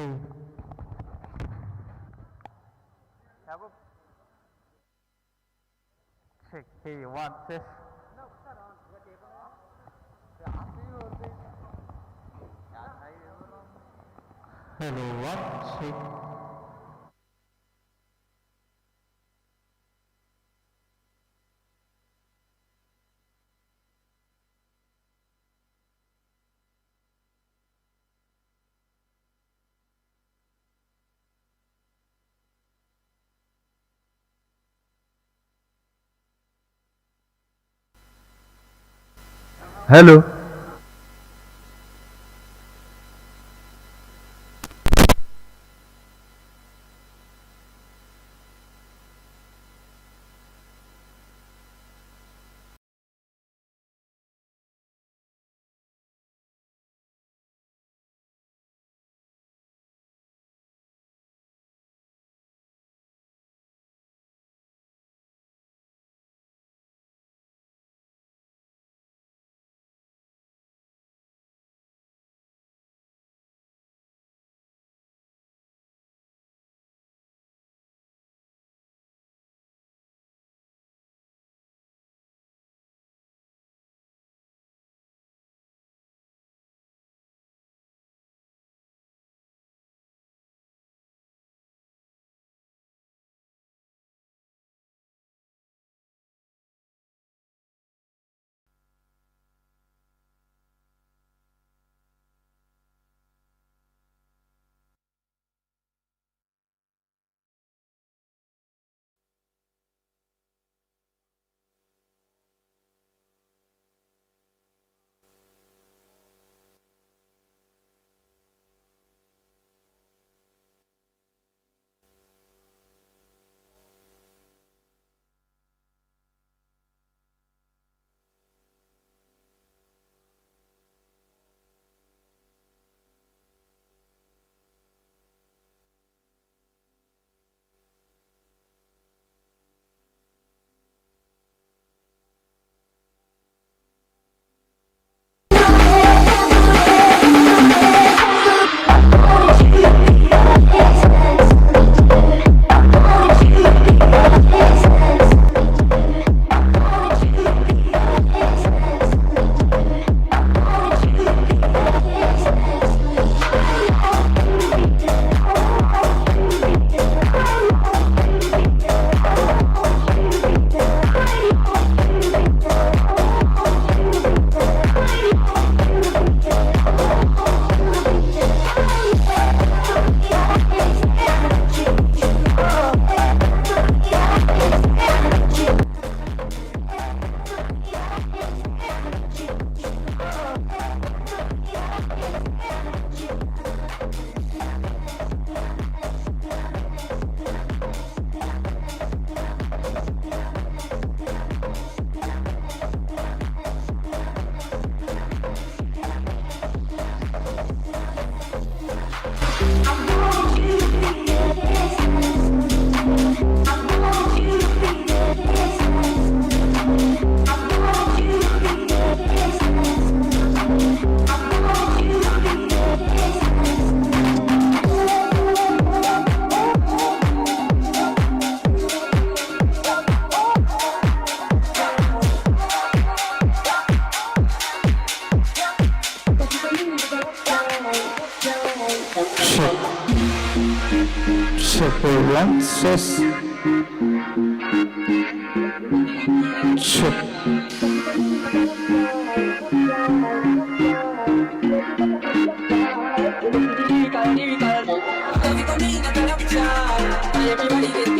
Hey. Have a Check. Hey, one, test. no, not on. What table? After you or this? Hello, one, check. Hello. Check. Check. Hey, one, test. Check. Everybody get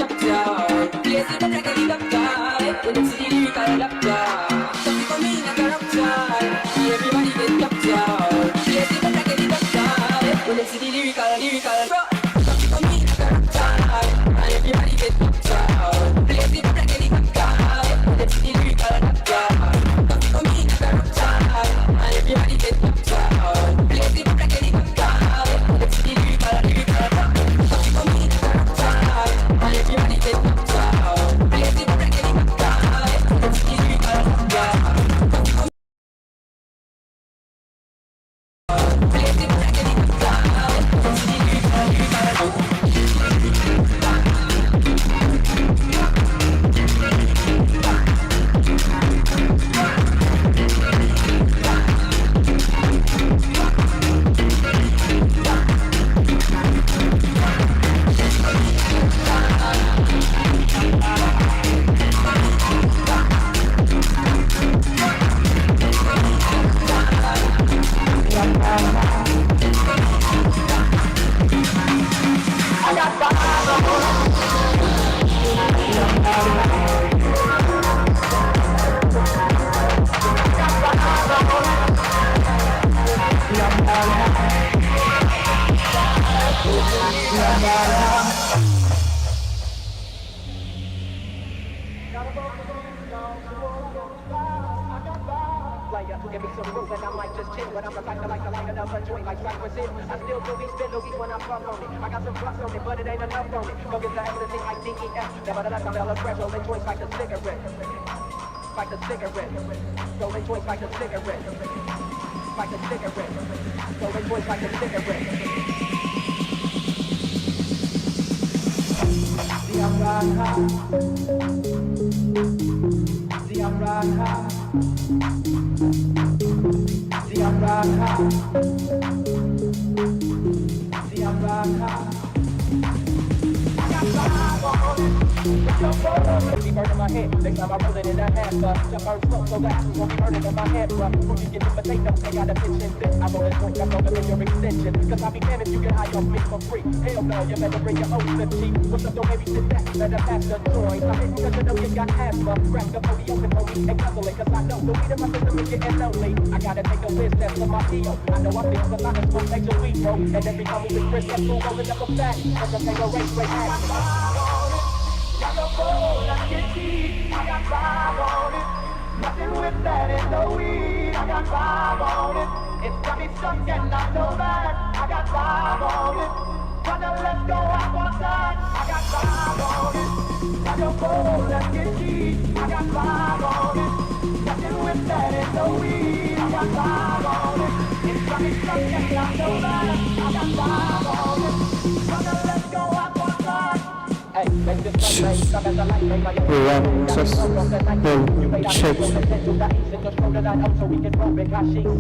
give me some room and I might just chill. But I'm the type that like to light another joint like Cypress Hill. I still do these spin loogies when I fuck on it. I got some flux on it, but it ain't enough on it. Go get the everything like Dinky F. Nevertheless, I'm hella fresh, rolling joints like a cigarette. Like a cigarette. Rolling joints like a cigarette. Like a cigarette. Rolling joints like a cigarette. See, I'm riding high. See, I'm riding high. See, I'm riding high. See, I'm riding high. I got vibe on it. With your phone, be burning my head. Next time I roll it in that half, jump out slow so that won't be burning in my head, bruh. When you get the potato, they got a bitch in this. I roll it point, I'm over in your extension. Cause I be damned if you get high off me for free. Hell no, you better bring your own 50. What's up, don't babysit that? Better pass the joint. I'm hitting cause you know you got asthma. Crack the booty open, homie, and guzzle it. Cause I know the weed in my system is getting lonely. I gotta take a whiz test for my PO. I know I feel a lot of smoke, take your weed, bro. And every time we with Chris, that fool rolling up a fat. Cause I take a race, straight action. Got your phone, let's get deep. I got vibe on it. Nothing with that in the weed. I got vibe on it. It's got me stuck and not so bad. I got vibe on it. Wanna let's go out one time. I got vibe on it. Got your phone, let's get deep. I got vibe on it. Nothing with that in the weed. I got vibe on it. It's got me stuck and not so bad. I got vibe on it. Wanna let's go out one time. Hey, make this one make up as a light, make my One, just hold, shake. So we can roll big hot sheets.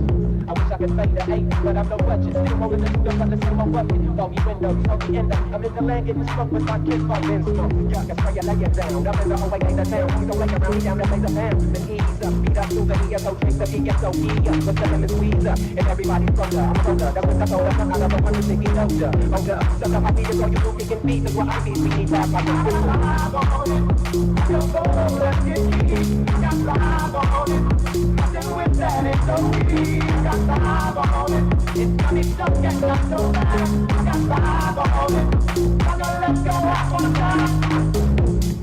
I wish I could say the 8, but I'm no budget. Still rolling the stuff on the same old bucket. Foggy windows, foggy ender. I'm in the land getting smoke with my kids by in smoke. Y'all can spray your laying down. I'm in the whole way ain't the town. We don't lay around, we down to play the pound. Then ease up, beat up through the ESO, chase the ESOE up. But then it's squeeze up, and everybody's from the I'm from the with the soda, come out of a hundred sticky older. Older, suck up my feet, so you two can feed. That's what I need, we need that. I got vibe on it. Your phone, let's get deep. I got vibe on it. Nothing with that, it's so weed. I got vibe on it. It's got me stuck and not so bad. I got vibe on it. I'm gonna let's go out one time.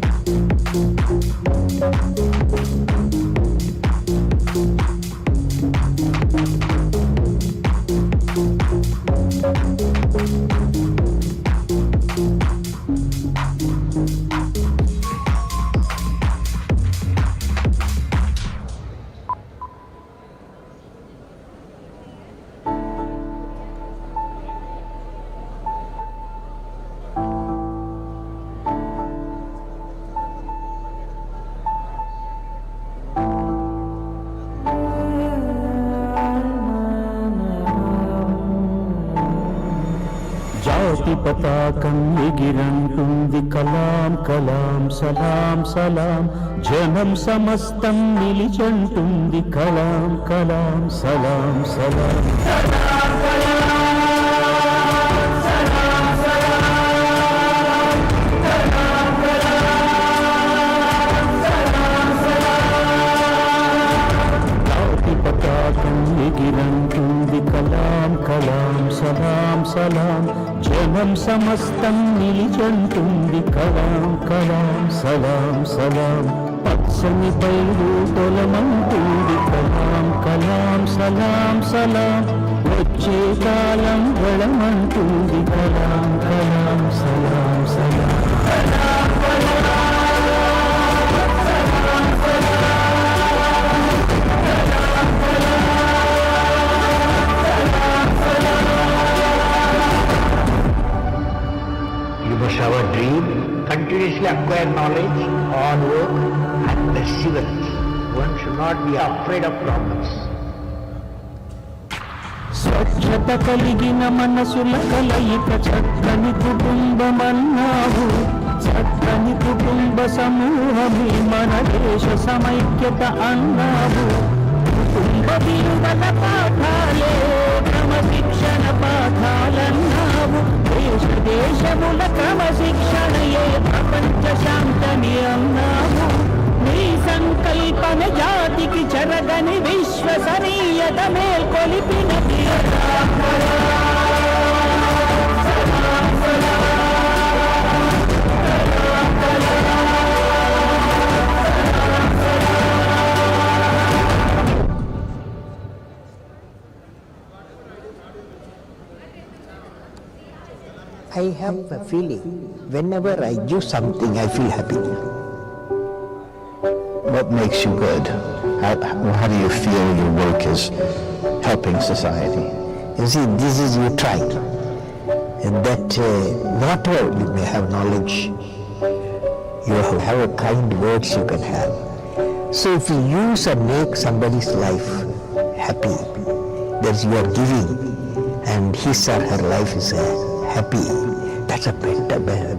జాతి పతాకం ఎగిరంటుంది కలాం కలాం సలాం సలాం జనం సమస్తం నిలిచంటుంది కలాం కలాం సలాం సలాం జాతి పతాకం ఎగిరంటుంది కలాం కలాం సలాం సలాం జనం సమస్తం నిలిచంటుంది కలాం కలాం సలాం సలాం పచ్చని పైరు తొలమంటుంది కలాం కలాం సలాం సలాం వచ్చే కాలం గళమంటుంది కలాం కలాం సలాం సలాం Our dream, continuously acquire knowledge, hard work and perseverance. One should not be afraid of problems. స్వచ్ఛత కలిగిన మనసుల కలయిక చక్కని కుటుంబమన్నావు చక్కని కుటుంబ సమూహమే మన దేశ సమైక్యత అన్నావు కుటుంబ విలువల పాఠాలే క్రమశిక్షణ పాఠాలన్నావు దేశముల క్రమశిక్షణయే ప్రపంచ శాంతని అన్నావు నీ సంకల్పన జాతికి చెరగని విశ్వసనీయత మేల్కొలిపినది have a feeling whenever I do something, I feel happy. What makes you good? How do you feel your work is helping society? You see, this is you try. And that whatever you may have knowledge, you have a kind words you can have. So if you use and make somebody's life happy, that you are giving, and his or her life is happy, that's a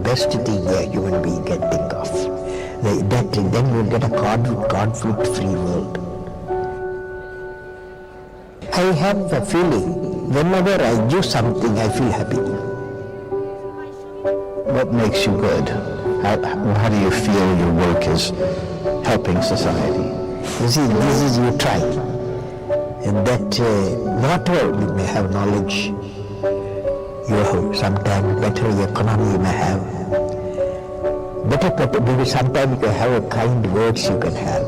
best thing a human being can think of. Then you will get a conflict-free world. I have a feeling whenever I do something, I feel happy. What makes you good? How do you feel your work is helping society? You see, this is you try. And that whatever you may have knowledge, you have sometimes better economy you may have. Better, maybe sometimes you can have a kind words you can have.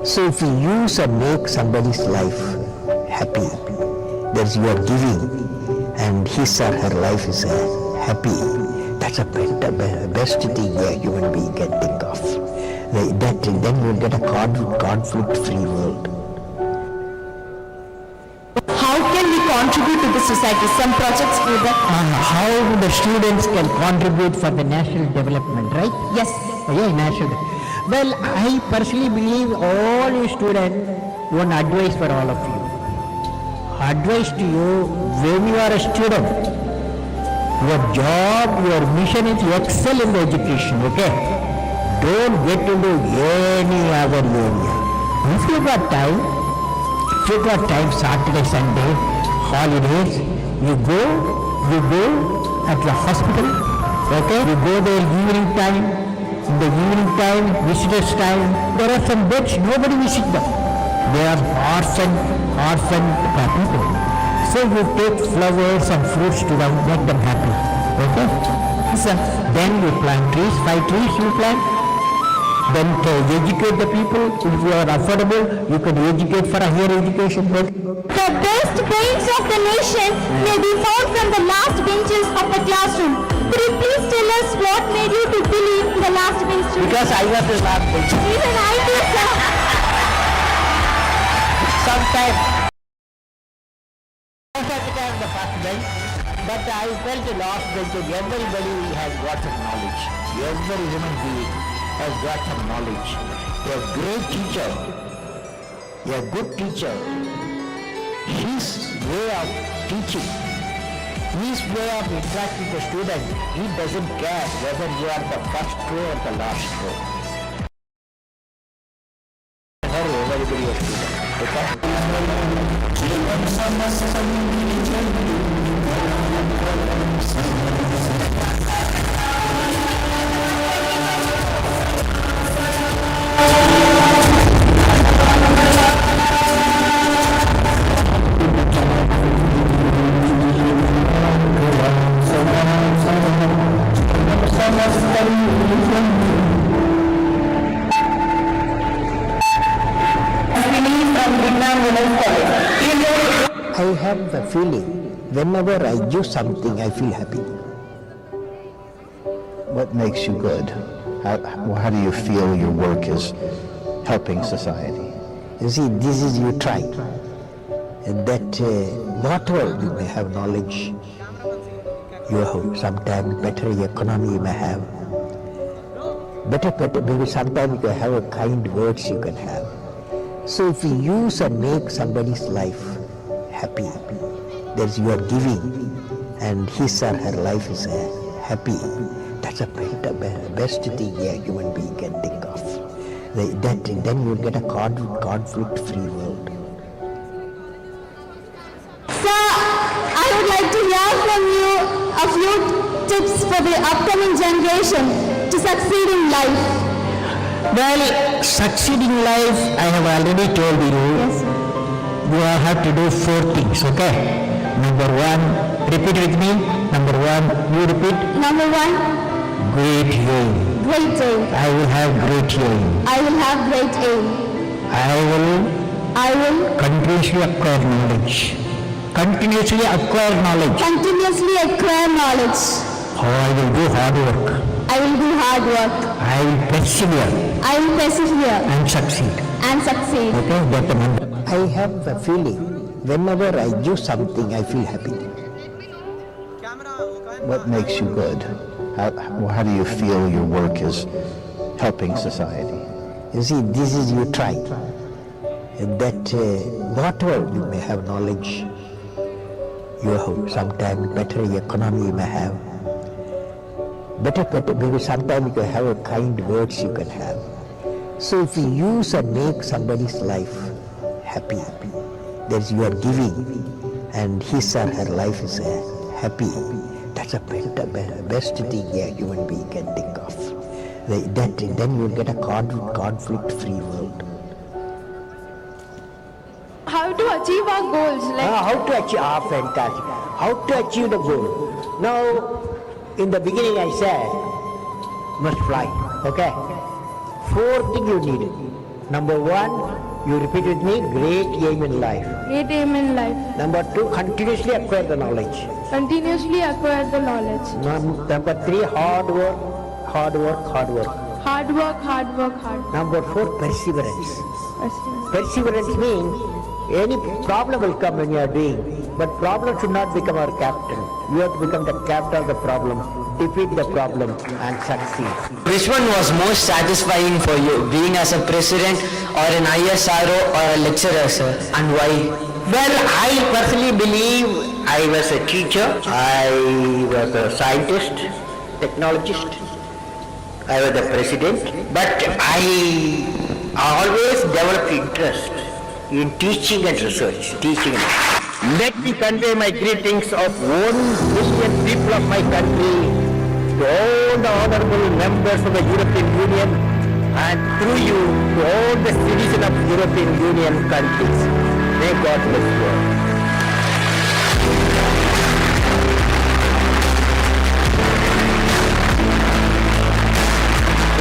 So if you use and make somebody's life happy, that you are giving, and his or her life is happy, that's a best thing a human being can think of. Then you will get a conflict-free world. How can we contribute to the society? Some projects for that. How the students can contribute for the national development, right? Yes. Yeah, national. Well, I personally believe all you students, one advice for all of you. Advice to you, when you are a student, your job, your mission is to excel in the education, okay? Don't get into any other area. If you got time, Saturday, Sunday, holidays, you go at the hospital, okay? You go there evening time, in the evening time, visitors time, there are some beds, nobody visit them. They are orphan people. So you take flowers and fruits to them, make them happy, okay? So then you plant trees, 5 trees you plant. Then to educate the people, if you are affordable, you can educate for a higher education. The best brains of the nation may be found from the last benches of the classroom. Could you please tell us what made you to believe in the last bench? Because I was the last bench. Even I do, sir. Sometimes I was the first bench, but I felt the last bench. Everybody has got some knowledge. Every human being has got some knowledge. A great teacher, a good teacher, his way of teaching, his way of interacting with the student, he doesn't care whether you are the first row or the last row. Everybody is student. I have the feeling whenever I do something, I feel happy. What makes you good? How do you feel your work is helping society? You see, this is you try. And that whatever you may have knowledge, you have sometimes better economy you may have. Better, maybe sometimes you can have a kind words you can have. So if you use and make somebody's life happy, that you are giving, and his or her life is happy, that's a best thing a human being can think of. Then you will get a conflict-free world. Sir, I would like to hear from you a few tips for the upcoming generation to succeed in life. Well, succeed in life, I have already told you. Yes. You have to do 4 things, okay? Number 1, repeat with me. Number 1, you repeat. Number 1, Great aim. great aim. I will have great aim. I will have great aim. I will continuously acquire knowledge. Continuously acquire knowledge. continuously acquire knowledge. I will do hard work. I will do hard work. I will persevere I will persevere and succeed. and succeed. Okay, that's the mantra. I have a feeling whenever I do something, I feel happy. What makes you good? How do you feel your work is helping society? You see, this is you try. That whatever you may have knowledge, you have sometimes better economy you may have. Better, maybe sometimes you can have a kind words you can have. So if you use and make somebody's life happy, that you are giving and his or her life is happy, that's a best thing a human being can think of. Then you will get a conflict-free world. How to achieve our goals? How to achieve? Fantastic. How to achieve the goal? Now, in the beginning I said, must fly. Okay? 4 things you need. Number 1, you repeat with me, great aim in life. Great aim in life. Number 2, continuously acquire the knowledge. Continuously acquire the knowledge. Number 3, hard work. Hard work, hard work. Number 4, perseverance. Perseverance means any problem will come when you are doing, but problem should not become our captain. You have to become the captain of the problem, defeat the problem and succeed. Which one was most satisfying for you, being as a president or an ISRO or a lecturer, sir, and why? Well, I personally believe I was a teacher, I was a scientist, technologist, I was the president, but I always developed interest in teaching and research. Let me convey my greetings of 1 billion people of my country to all the honorable members of the European Union and through you to all the citizens of European Union countries. May God bless you all.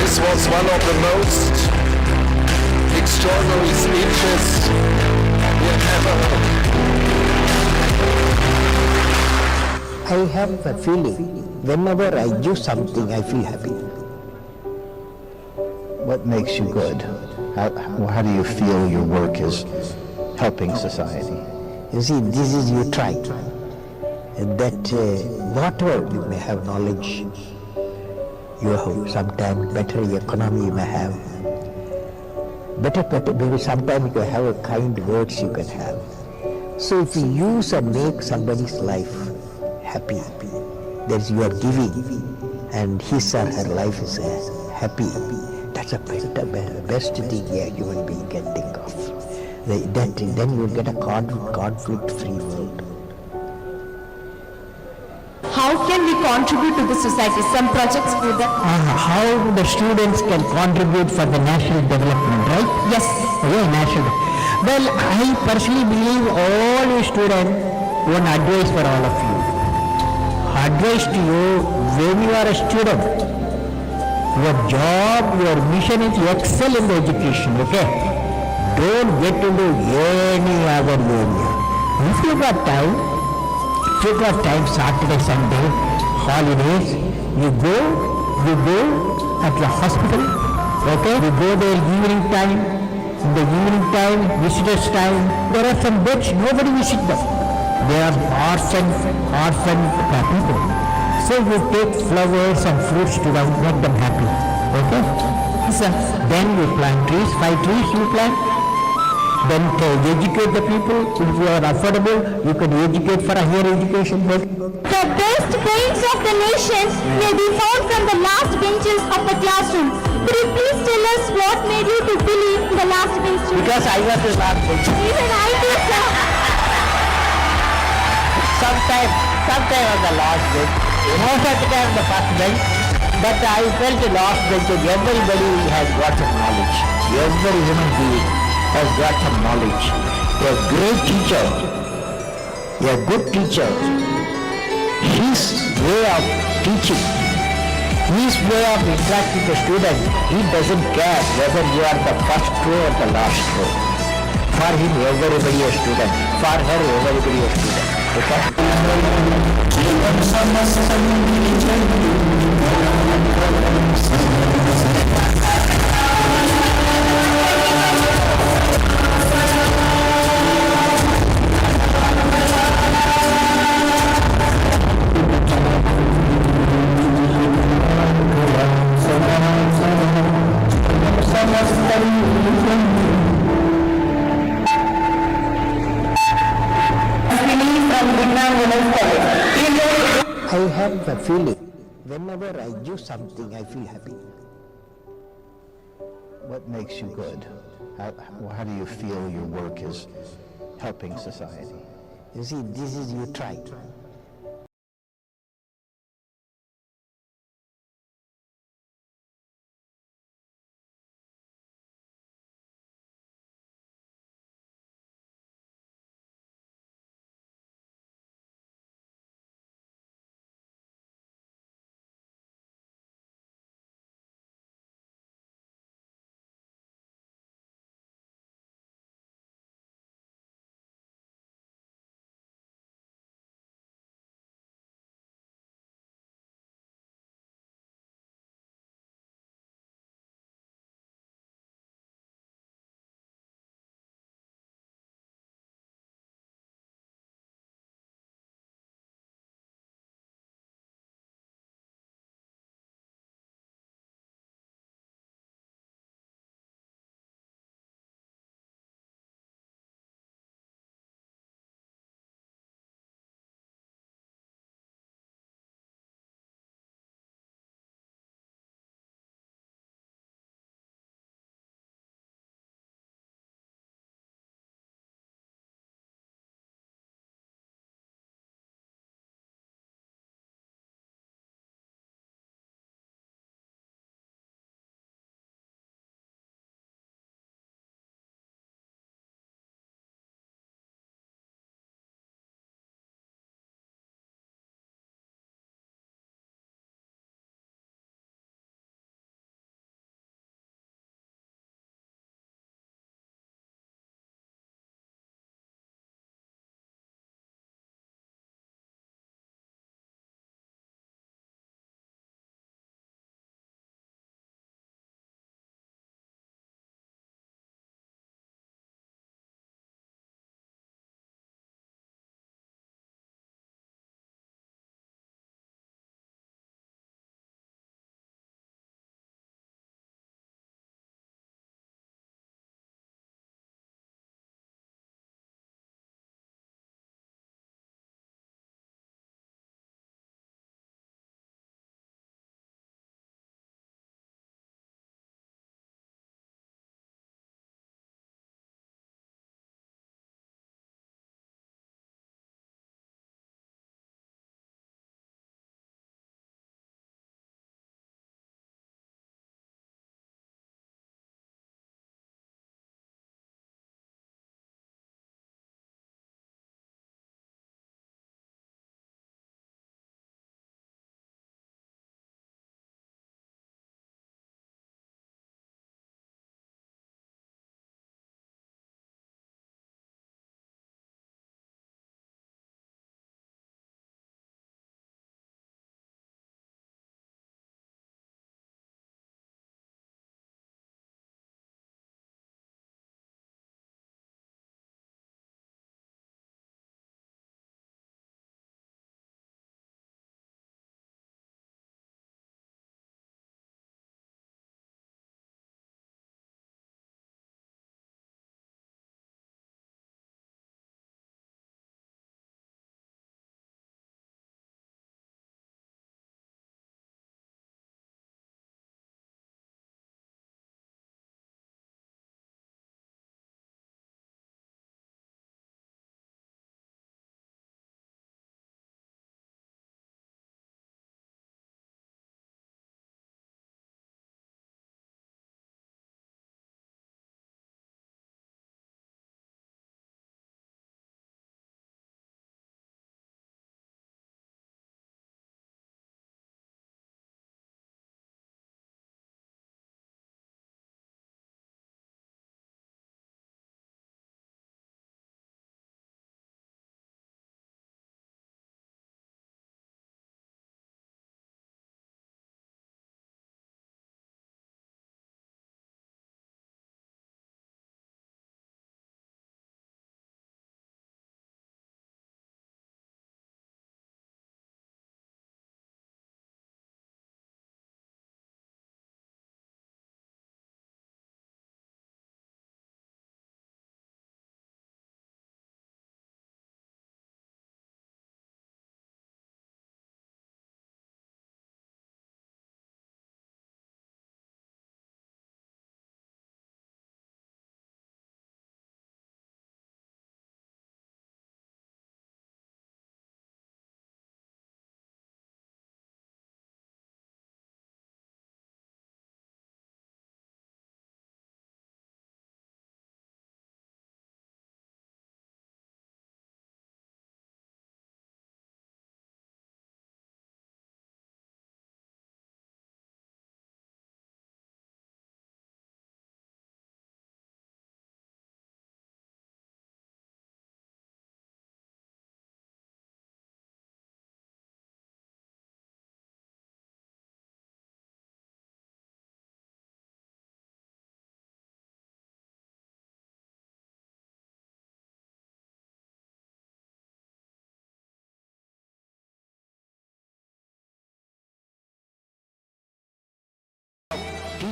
This was one of the most extraordinary speeches we have ever heard. I have a feeling whenever I do something, I feel happy. What makes you good? How do you feel your work is helping society? You see, this is you try. That whatever you may have knowledge, you have sometimes better economy you may have. Better, maybe sometimes you can have a kind words you can have. So if you use and make somebody's life happy, that you are giving and his or her life is happy, that's a best thing a human being can think of. Then you will get a conflict-free world. How can we contribute to the society? Some projects for that. How the students can contribute for the national development, right? Yes. Yeah, national. Well, I personally believe all you students, one advice for all of you. Advice to you, when you are a student, your job, your mission is to excel in the education, okay? Don't get into any other area. If you got time, Saturday, Sunday, holidays, you go at the hospital, okay? You go there evening time, in the evening time, visitors time, there are some beds, nobody visit them. They are orphan people. So you take flowers and fruits to them, make them happy, okay? Sir. Then you plant trees, 5 trees you plant. Then to educate the people, if you are affordable, you can educate for a higher education. The best brains of the nation may be found from the last benches of the classroom. Could you please tell us what made you to believe in the last bench? Because I was the last bench. Even I do, sir. Sometimes on the last bench, most of the time the first bench, but I felt the last bench and everybody has got some knowledge. Every human being has got some knowledge. A great teacher, a good teacher, his way of teaching, his way of interacting with the student, he doesn't care whether you are the first row or the last row. For him, everybody a student. For her, everybody a student. Okay? I have a feeling whenever I do something, I feel happy. What makes you good? How do you feel your work is helping society? You see, this is you try.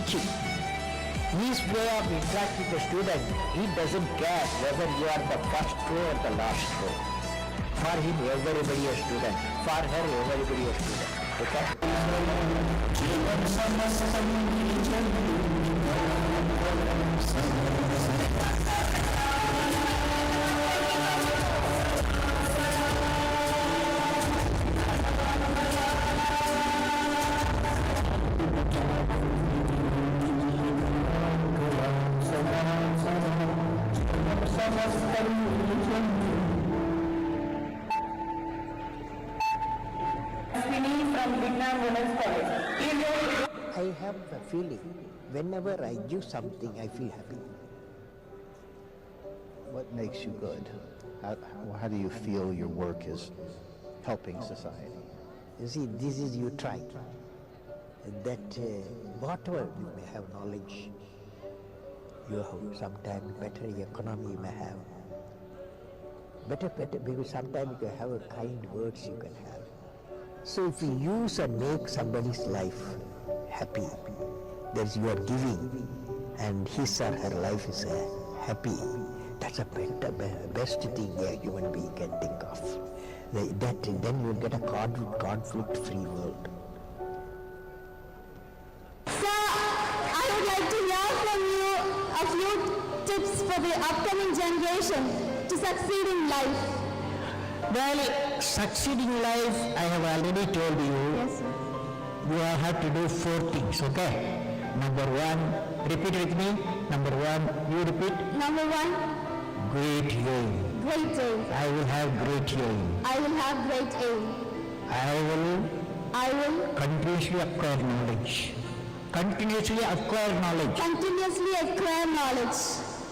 teaching. His way of interacting with the student, he doesn't care whether you are the first row or the last row. For him, everybody a student. For her, everybody a student. Okay? I have the feeling whenever I give something, I feel happy. What makes you good? How do you feel your work is helping society? You see, this is you try. That whatever you may have knowledge, you have sometimes better economy you may have. Better, because sometimes you have a kind words you can have. So if you use and make somebody's life happy, that's you are giving, and his or her life is happy. That's a best thing a human being can think of. Then you will get a conflict-free world. Sir, I would like to hear from you a few tips for the upcoming generation to succeed in life. Well, succeed in life, I have already told you. Yes, sir. You have to do 4 things, okay? Number 1, repeat with me. Number 1, you repeat. Number 1, Great aim. great aim. I will have great aim. I will have great aim. I will continuously acquire knowledge. Continuously acquire knowledge. Continuously acquire knowledge.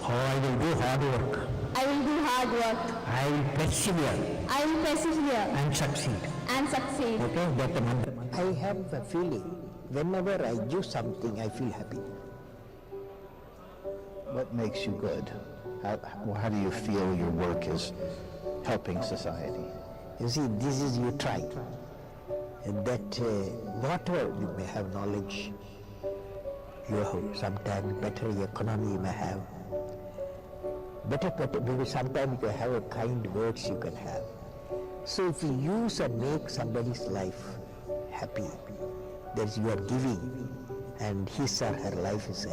I will do hard work. I will do hard work. I will persevere I will persevere and succeed. and succeed. Okay, that's the number. I have the feeling whenever I give something, I feel happy. What makes you good? How do you feel your work is helping society? You see, this is you try. That whatever you may have knowledge, you have sometimes better economy you may have. Better, because sometimes you have a kind words you can have. So if you use and make somebody's life happy, that you are giving, and his or her life is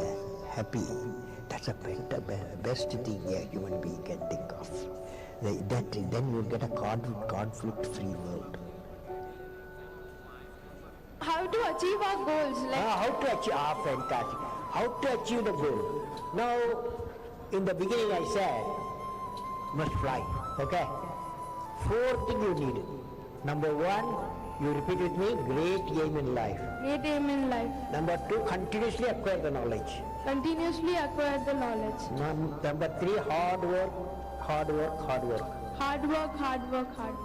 happy, that's a best thing a human being can think of. Then you will get a conflict-free world. How to achieve our goals? How to achieve? Fantastic. How to achieve the goal? Now, in the beginning I said, must fly. Okay? 4 things you need. Number 1, you repeat with me, great aim in life. Great aim in life. Number 2, continuously acquire the knowledge. Continuously acquire the knowledge. Number 3, hard work. Hard work, hard work.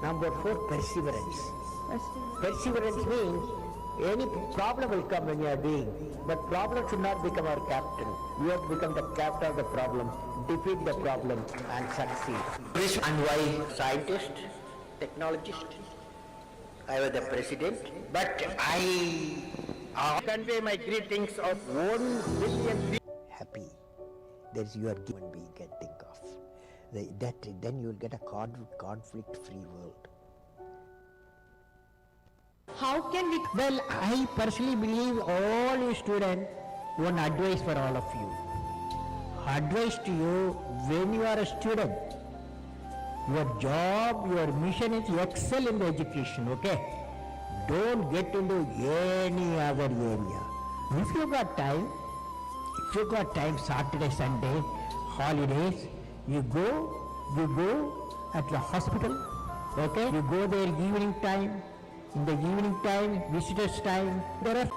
Number 4, perseverance. Perseverance means any problem will come when you are doing, but problem should not become our captain. We have to become the captain of the problem, defeat the problem and succeed. And why? Scientist, technologist, I was the president, but I convey my greetings of 1 billion people. Happy, that you are human being can think of. Then you will get a conflict-free world. How can we? Well, I personally believe all you students, one advice for all of you. Advice to you, when you are a student, your job, your mission is excel in the education, okay? Don't get into any other area. If you got time, Saturday, Sunday, holidays, you go at the hospital, okay? You go there evening time, in the evening time, visitors time, there are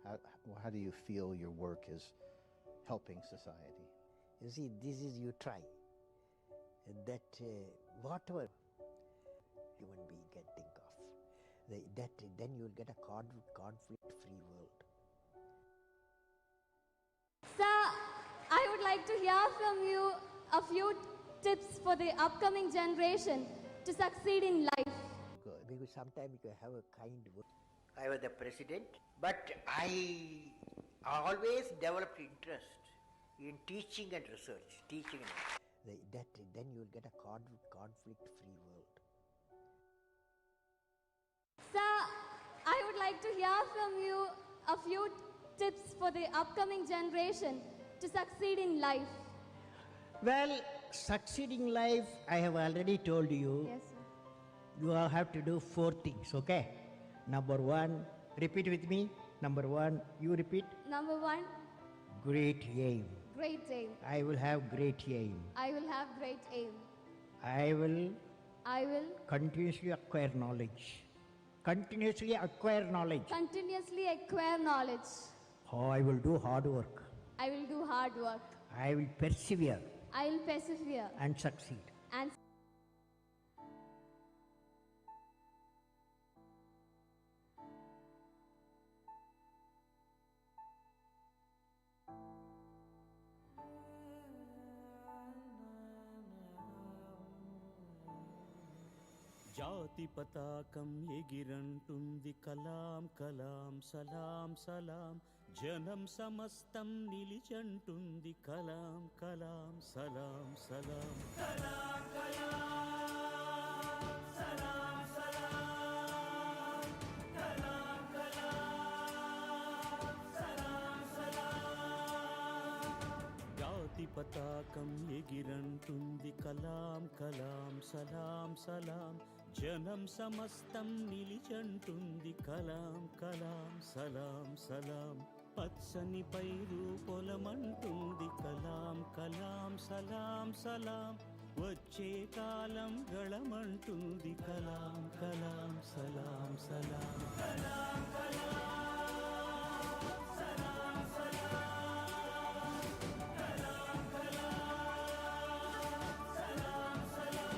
How do you feel your work is helping society? You see, this is you try. That whatever human being can think of, then you will get a conflict-free world. Sir, I would like to hear from you a few tips for the upcoming generation to succeed in life. Good. Because sometimes you have a kind word. I was the president, but I always developed interest in teaching and research. Then you will get a conflict-free world. Sir, I would like to hear from you a few tips for the upcoming generation to succeed in life. Well, succeeding life, I have already told you. Yes, sir. You have to do 4 things, okay? Number 1, repeat with me. Number 1, you repeat. Number 1, Great aim. great aim. I will have great aim. I will have great aim. I will I will continuously acquire knowledge. Continuously acquire knowledge. continuously acquire knowledge. Oh, I will do hard work. I will do hard work. I will persevere I will persevere and succeed. and జాతి పతాకం ఎగిరంటుంది కలాం కలాం సలాం సలాం జనం సమస్తం నిలిచంటుంది కలాం కలాం సలాం సలాం కలాం కలాం సలాం సలాం కలాం కలాం సలాం సలాం జాతి పతాకం ఎగిరంటుంది కలాం కలాం సలాం సలాం జనం సమస్తం నిలిచంటుంది కలాం కలాం సలాం సలాం పచ్చని పైరు పొలమంటుంది కలాం కలాం సలాం సలాం వచ్చే కాలం గళమంటుంది కలాం కలాం సలాం సలాం కలాం కలాం సలాం సలాం కలాం కలాం సలాం సలాం.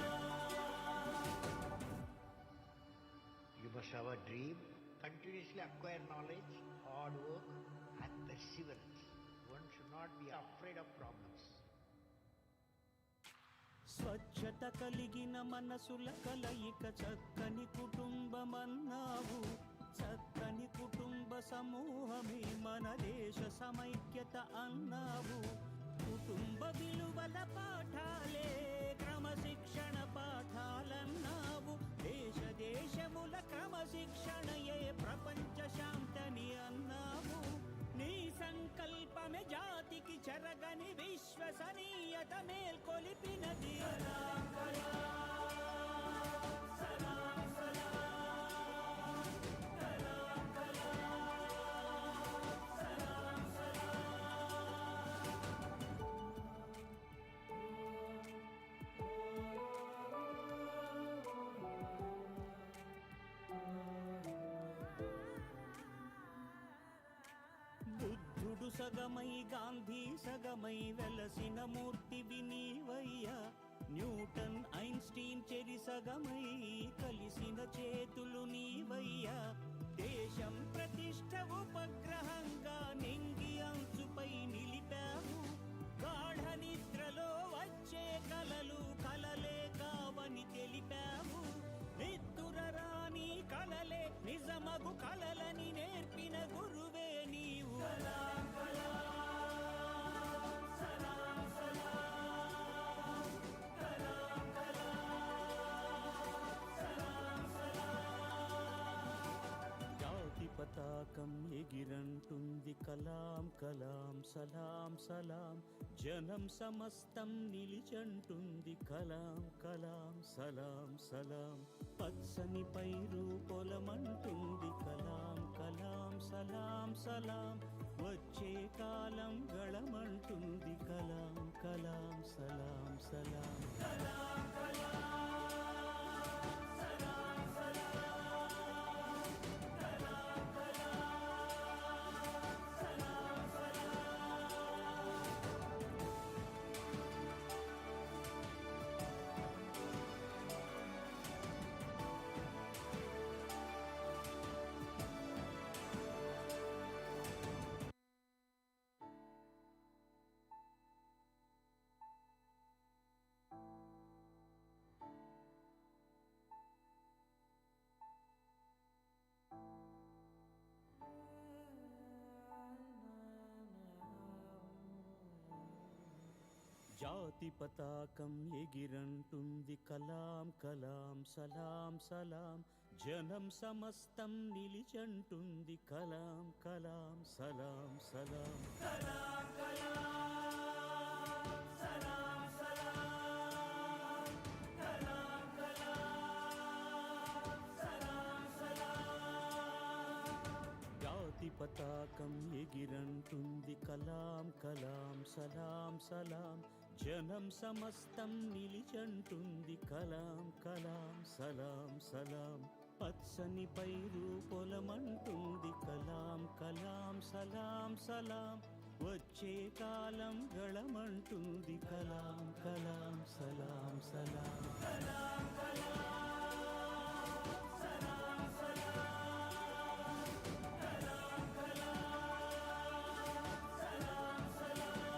You must have a dream, continuously acquire knowledge, hard work and perseverance. One should not be afraid of problems. స్వచ్ఛత కలిగిన మనసుల కలయిక చక్కని కుటుంబమన్నావు చక్కని కుటుంబ సమూహమే మన దేశ సమైక్యత అన్నావు కుటుంబ విలువల పాఠాలే క్రమశిక్షణ పాఠాలన్నావు దేశ దేశముల క్రమశిక్షణయే ప్రపంచ శాంతని అన్నావు నీ సంకల్పమే జాతికి చెరగని విశ్వసనీయత మేల్కొలిపినది సలాం కలాం సలాం సలాం కలాం కలాం సలాం బుద్ధుడు సగమై గాంధీ సగమై వెలసిన మూర్తివి నీవయ్యా న్యూటన్ ఐన్స్టీన్ చెరి సగమై కలిసిన చేతులు నీవయ్యా దేశం ప్రతిష్ఠ ఉపగ్రహంగా నింగి అంచుపై నిలిపావు గాఢ నిద్రలో వచ్చే కలలు కలలే కావని తెలిపావు నిద్దుర రాని కలలే నిజమగు కలలని నేర్పిన గురువే నీవు సలాం కలాం సలాం సలాం కలాం కలాం సలాం సలాం జాతి పతాకం ఎగిరంటుంది కలాం కలాం సలాం సలాం జనం సమస్తం నిలిచంటుంది కలాం కలాం సలాం సలాం పచ్చని పైరు పొలమంటుంది కలాం కలాం సలాం సలాం వచ్చే కాలం గళమంటుంది కలాం కలాం సలాం సలాం కలాం కలాం సలాం సలాం కలాం కలాం జాతి పతాకం ఎగిరంటుంది కలాం కలాం సలాం సలాం జనం సమస్తం నిలిచంటుంది కలాం కలాం సలాం సలాం కలాం కలాం సలాం సలాం కలాం కలాం సలాం సలాం జాతి పతాకం ఎగిరంటుంది కలాం కలాం సలాం సలాం జనం సమస్తం నిలిచంటుంది కలాం కలాం సలాం సలాం పచ్చని పైరు పొలమంటుంది కలాం కలాం సలాం సలాం వచ్చే కాలం గళమంటుంది కలాం కలాం సలాం సలాం కలాం కలాం సలాం సలాం కలాం కలాం సలాం సలాం.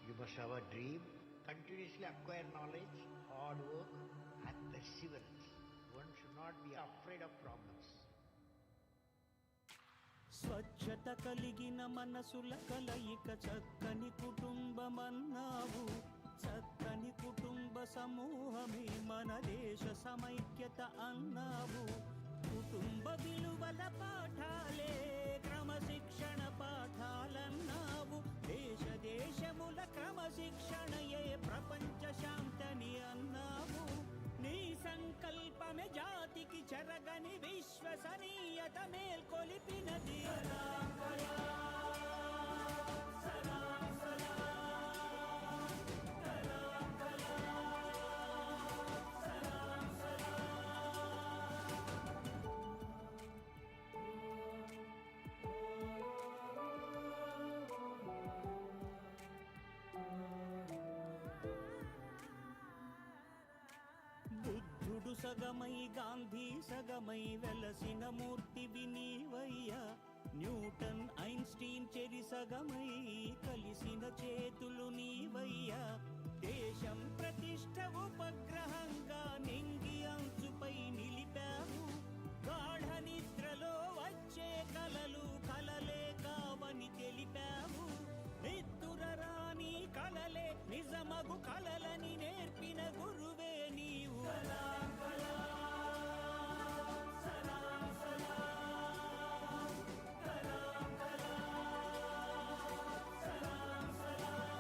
You must have a dream, continuously acquire knowledge, hard work and perseverance. One should not be afraid of problems. స్వచ్ఛత కలిగిన మనసుల కలయిక చక్కని కుటుంబమన్నావు చక్కని కుటుంబ సమూహమే మన దేశ సమైక్యత అన్నావు కుటుంబ విలువల పాఠాలే క్రమశిక్షణ పాఠాలన్నావు దేశ దేశముల క్రమశిక్షణయే ప్రపంచ శాంతని అన్నావు నీ సంకల్పమే జాతికి చెరగని విశ్వసనీయత మేల్కొలిపినది కలాం కలాం సలాం సలాం కలాం కలాం సలాం బుద్ధుడు సగమై గాంధీ సగమై వెలసిన మూర్తివి నీవయ్యా న్యూటన్ ఐన్స్టీన్ చెరి సగమై కలిసిన చేతులు నీవయ్యా దేశం ప్రతిష్ఠ ఉపగ్రహంగా నింగి అంచుపై నిలిపావు గాఢ నిద్రలో వచ్చే కలలు కలలే కావని తెలిపావు నిద్దురరాని కలలే నిజమగు కలలని నేర్పిన గురువే నీవు కలాం కలాం సలాం సలాం కలాం కలాం సలాం సలాం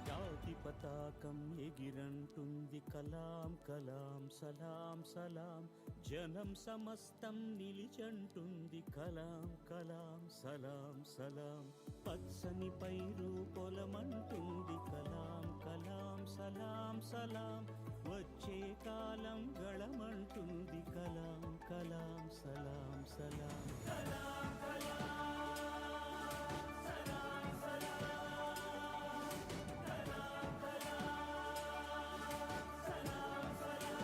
జాతి పతాకం ఎగిరంటుంది కలాం కలాం సలాం సలాం జనం సమస్తం నిలిచంటుంది కలాం కలాం సలాం సలాం పచ్చని పైరు పొలమంటుంది కలాం కలాం సలాం సలాం వచ్చే కాలం గళమంటుంది కలాం కలాం సలాం సలాం కలాం కలాం సలాం సలాం కలాం కలాం సలాం సలాం.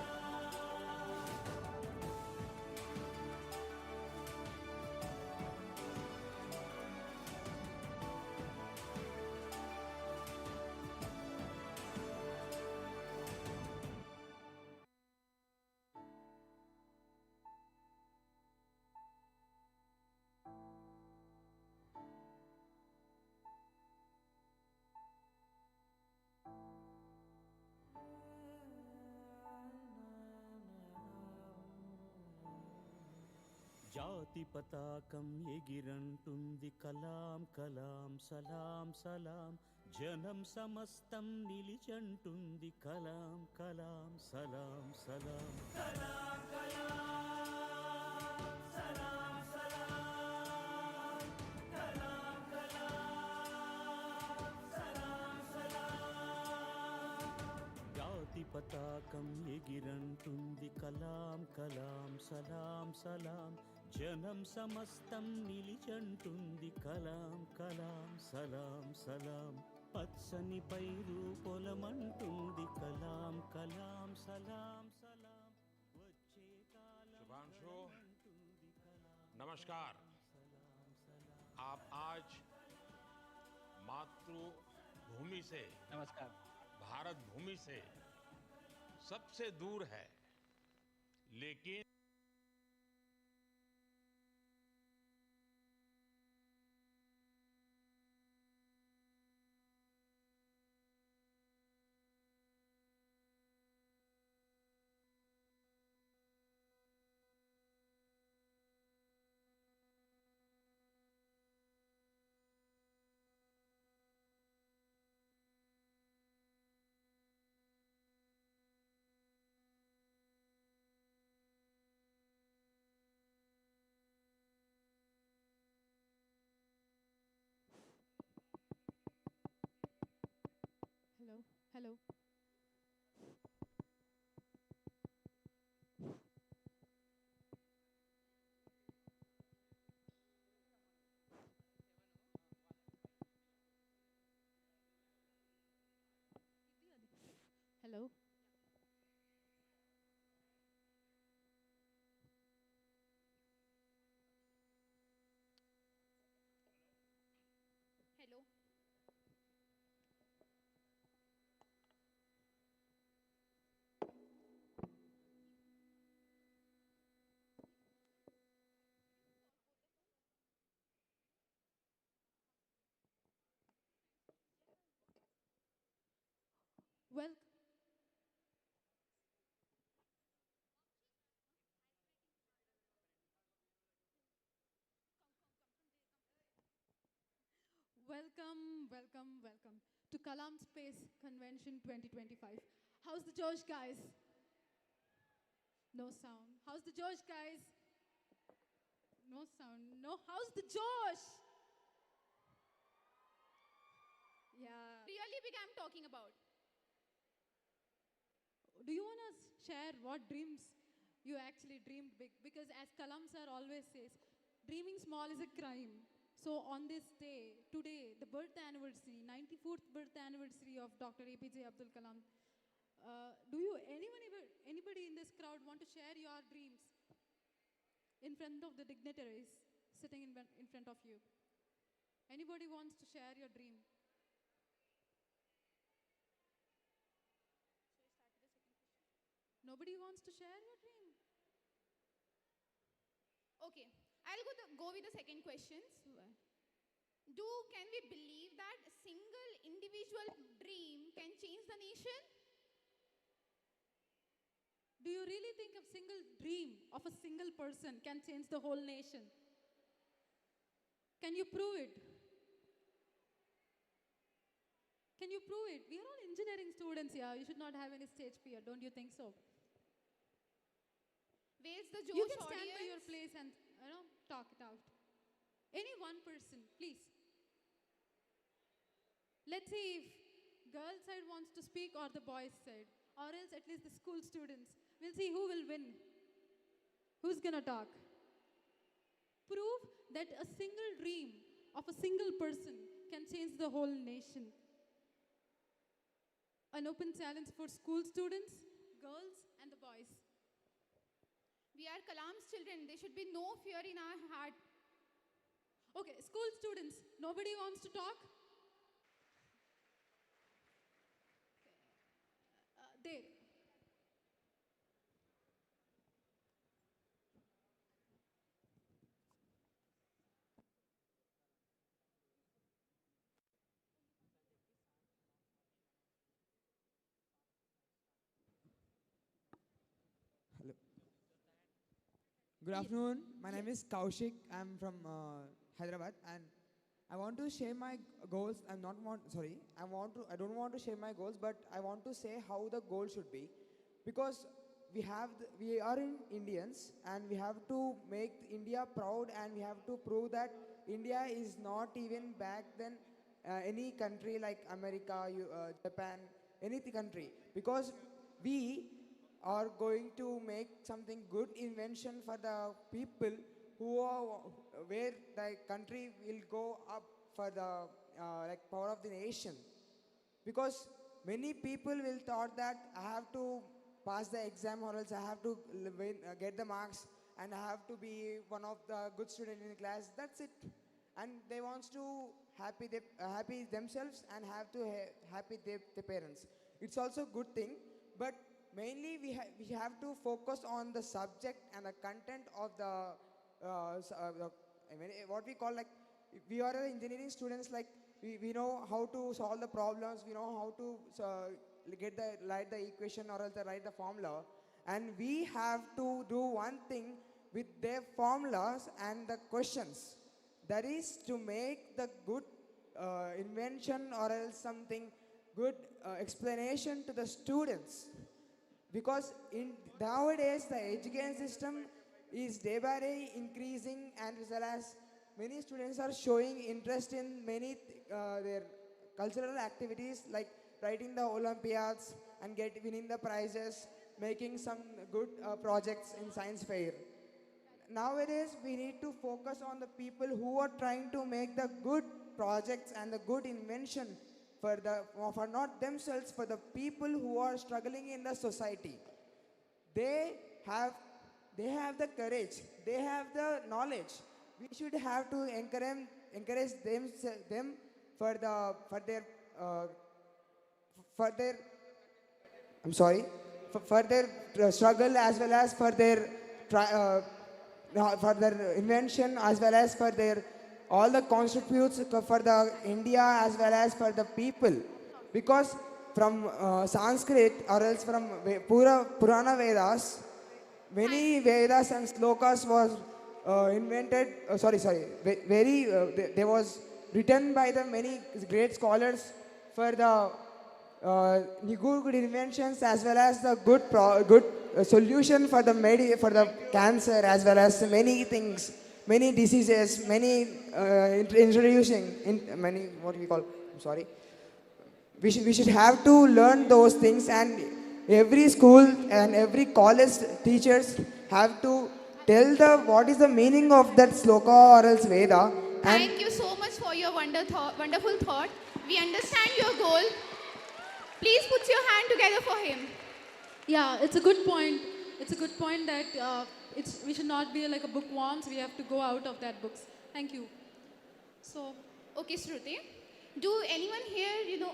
జాతి పతాకం ఎగిరంటుంది కలాం కలాం సలాం సలాం జనం సమస్తం నిలిచంటుంది కలాం కలాం సలాం సలాం కలాం కలాం సలాం సలాం కలాం కలాం సలాం సలాం జాతి పతాకం ఎగిరంటుంది కలాం కలాం సలాం సలాం జనం సమస్తం నిలిచంటుంది కలాం కలాం సలాం సలాం పచ్చని పైరు పొలమంటుంది కలాం కలాం సలాం సలాం వచ్చే కాలం शुभांशु नमस्कार। आप आज मातृभूमि से नमस्कार। भारत भूमि से सबसे दूर है, लेकिन Hello. Hello. Hello. Well, welcome to Kalam'S Space Convention 2025. How's the Josh, guys? No sound. How's the Josh, guys? No sound. No. How's the Josh? Yeah. Really big I'm talking about. Do you want to share what dreams you actually dreamed big? Because as Kalam sir always says, dreaming small is a crime. So on this day, today, the birth anniversary, 94th birth anniversary of Dr. APJ Abdul Kalam, anybody in this crowd want to share your dreams in front of the dignitaries sitting in front of you? Anybody wants to share your dream? Nobody wants to share your dream? Okay, I'll go with the second questions. Can we believe that a single individual dream can change the nation? Do you really think a single dream of a single person can change the whole nation? Can you prove it? Can you prove it? We are all engineering students here. You should not have any stage fear. Don't you think so? Where's the Josh You can stand audience? by your place and talk it out. Any one person, please. Let's see if girl side wants to speak or the boys side, or else at least the school students. We'll see who will win. Who's gonna talk? Prove that a single dream of a single person can change the whole nation. An open challenge for school students, girls and the boys. We are Kalam's children. There should be no fear in our heart. Okay, school students, nobody wants to talk? There. Hello. Good afternoon. My name is Kaushik. I'm from Hyderabad, and I want to share my goals. I don't want to share my goals, but I want to say how the goal should be, because we are in Indians, and we have to make India proud, and we have to prove that India is not even back then any country like America, Japan, any country, because we are going to make something good invention for the people who are where the country will go up for the power of the nation, because many people will thought that I have to pass the exam or else I have to get the marks and I have to be one of the good student in the class. That's it, and they wants to happy themselves and have to happy their parents. It's also a good thing, but mainly we have to focus on the subject and the content of the what we call, like, we are engineering students, like we know how to solve the problems, we know how to write the equation or else write the formula, and we have to do one thing with their formulas and the questions, that is to make the good invention or else something good explanation to the students. Because in nowadays the education system is day by day increasing, and as well as many students are showing interest in many their cultural activities, like writing the Olympiads and winning the prizes, making some good projects in science fair. Nowadays, we need to focus on the people who are trying to make the good projects and the good invention for not themselves, for the people who are struggling in the society. They have the courage, they have the knowledge. We should have to encourage them for their I'm sorry, for their struggle, as well as for their invention, as well as for their all the contributes for the India, as well as for the people. Because from Sanskrit, or else from Purana Vedas, many Vedas and slokas was invented. They was written by the many great scholars for the good inventions, as well as the good solution for the cancer, as well as many things, many diseases, many many what we call. I'm sorry. We should have to learn those things, and every school and every college teachers have to tell what is the meaning of that sloka or else Veda. Thank you so much for your wonderful thought. We understand your goal. Please put your hand together for him. Yeah, it's a good point. It's a good point that we should not be like a bookworms. We have to go out of that books. Thank you. So, okay, Shruti. Do anyone here,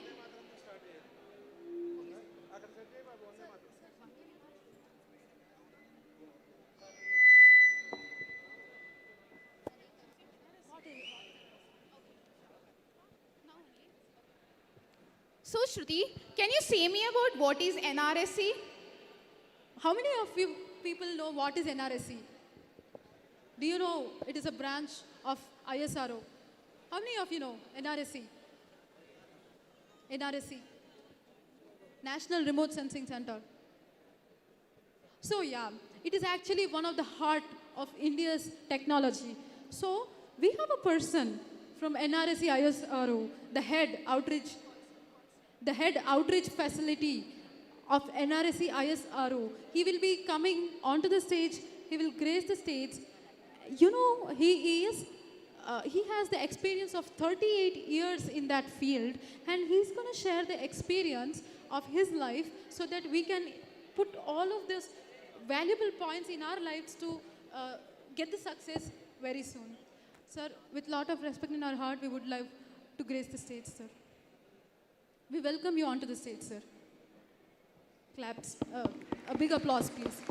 So, Shruti, can you say me about what is NRSC? How many of you people know what is NRSC? Do you know it is a branch of ISRO? How many of you know NRSC? NRSC, National Remote Sensing Center. So yeah, it is actually one of the heart of India's technology. So we have a person from NRSC ISRO, the head outreach facility of NRSC ISRO. He will be coming onto the stage. He will grace the stage. You know, he has the experience of 38 years in that field, and he's going to share the experience of his life so that we can put all of these valuable points in our lives to get the success very soon. Sir, with a lot of respect in our heart, we would like to grace the stage, sir. We welcome you onto the stage, sir. Claps. A big applause, please.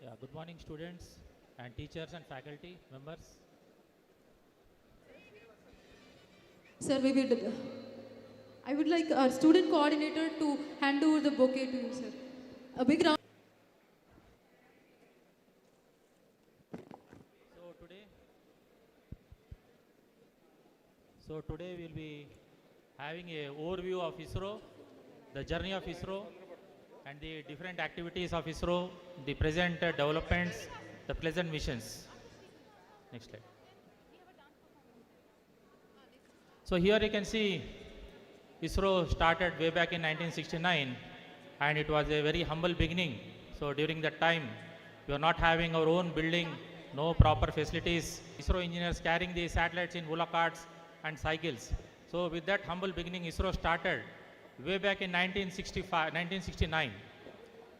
Yeah, good morning, students and teachers and faculty members. Sir, I would like our student coordinator to hand over the bouquet to you, sir. A big round. So today we'll be having a overview of ISRO, the journey of ISRO, and the different activities of ISRO, the present developments, the present missions. Next slide. So here you can see ISRO started way back in 1969, and it was a very humble beginning. So during that time, we were not having our own building, no proper facilities. ISRO engineers carrying the satellites in bullock carts and cycles. So with that humble beginning, ISRO started way back in 1969.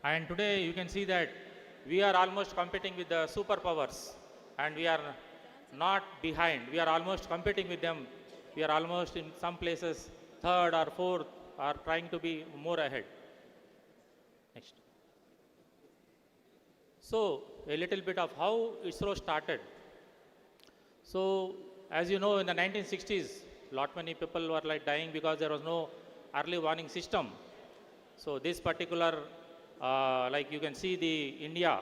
And today you can see that we are almost competing with the superpowers, and we are not behind. We are almost competing with them. We are almost in some places third or fourth, or trying to be more ahead. Next. So a little bit of how ISRO started. So as you know, in the 1960s, lot many people were like dying because there was no early warning system. So this particular, like you can see the India,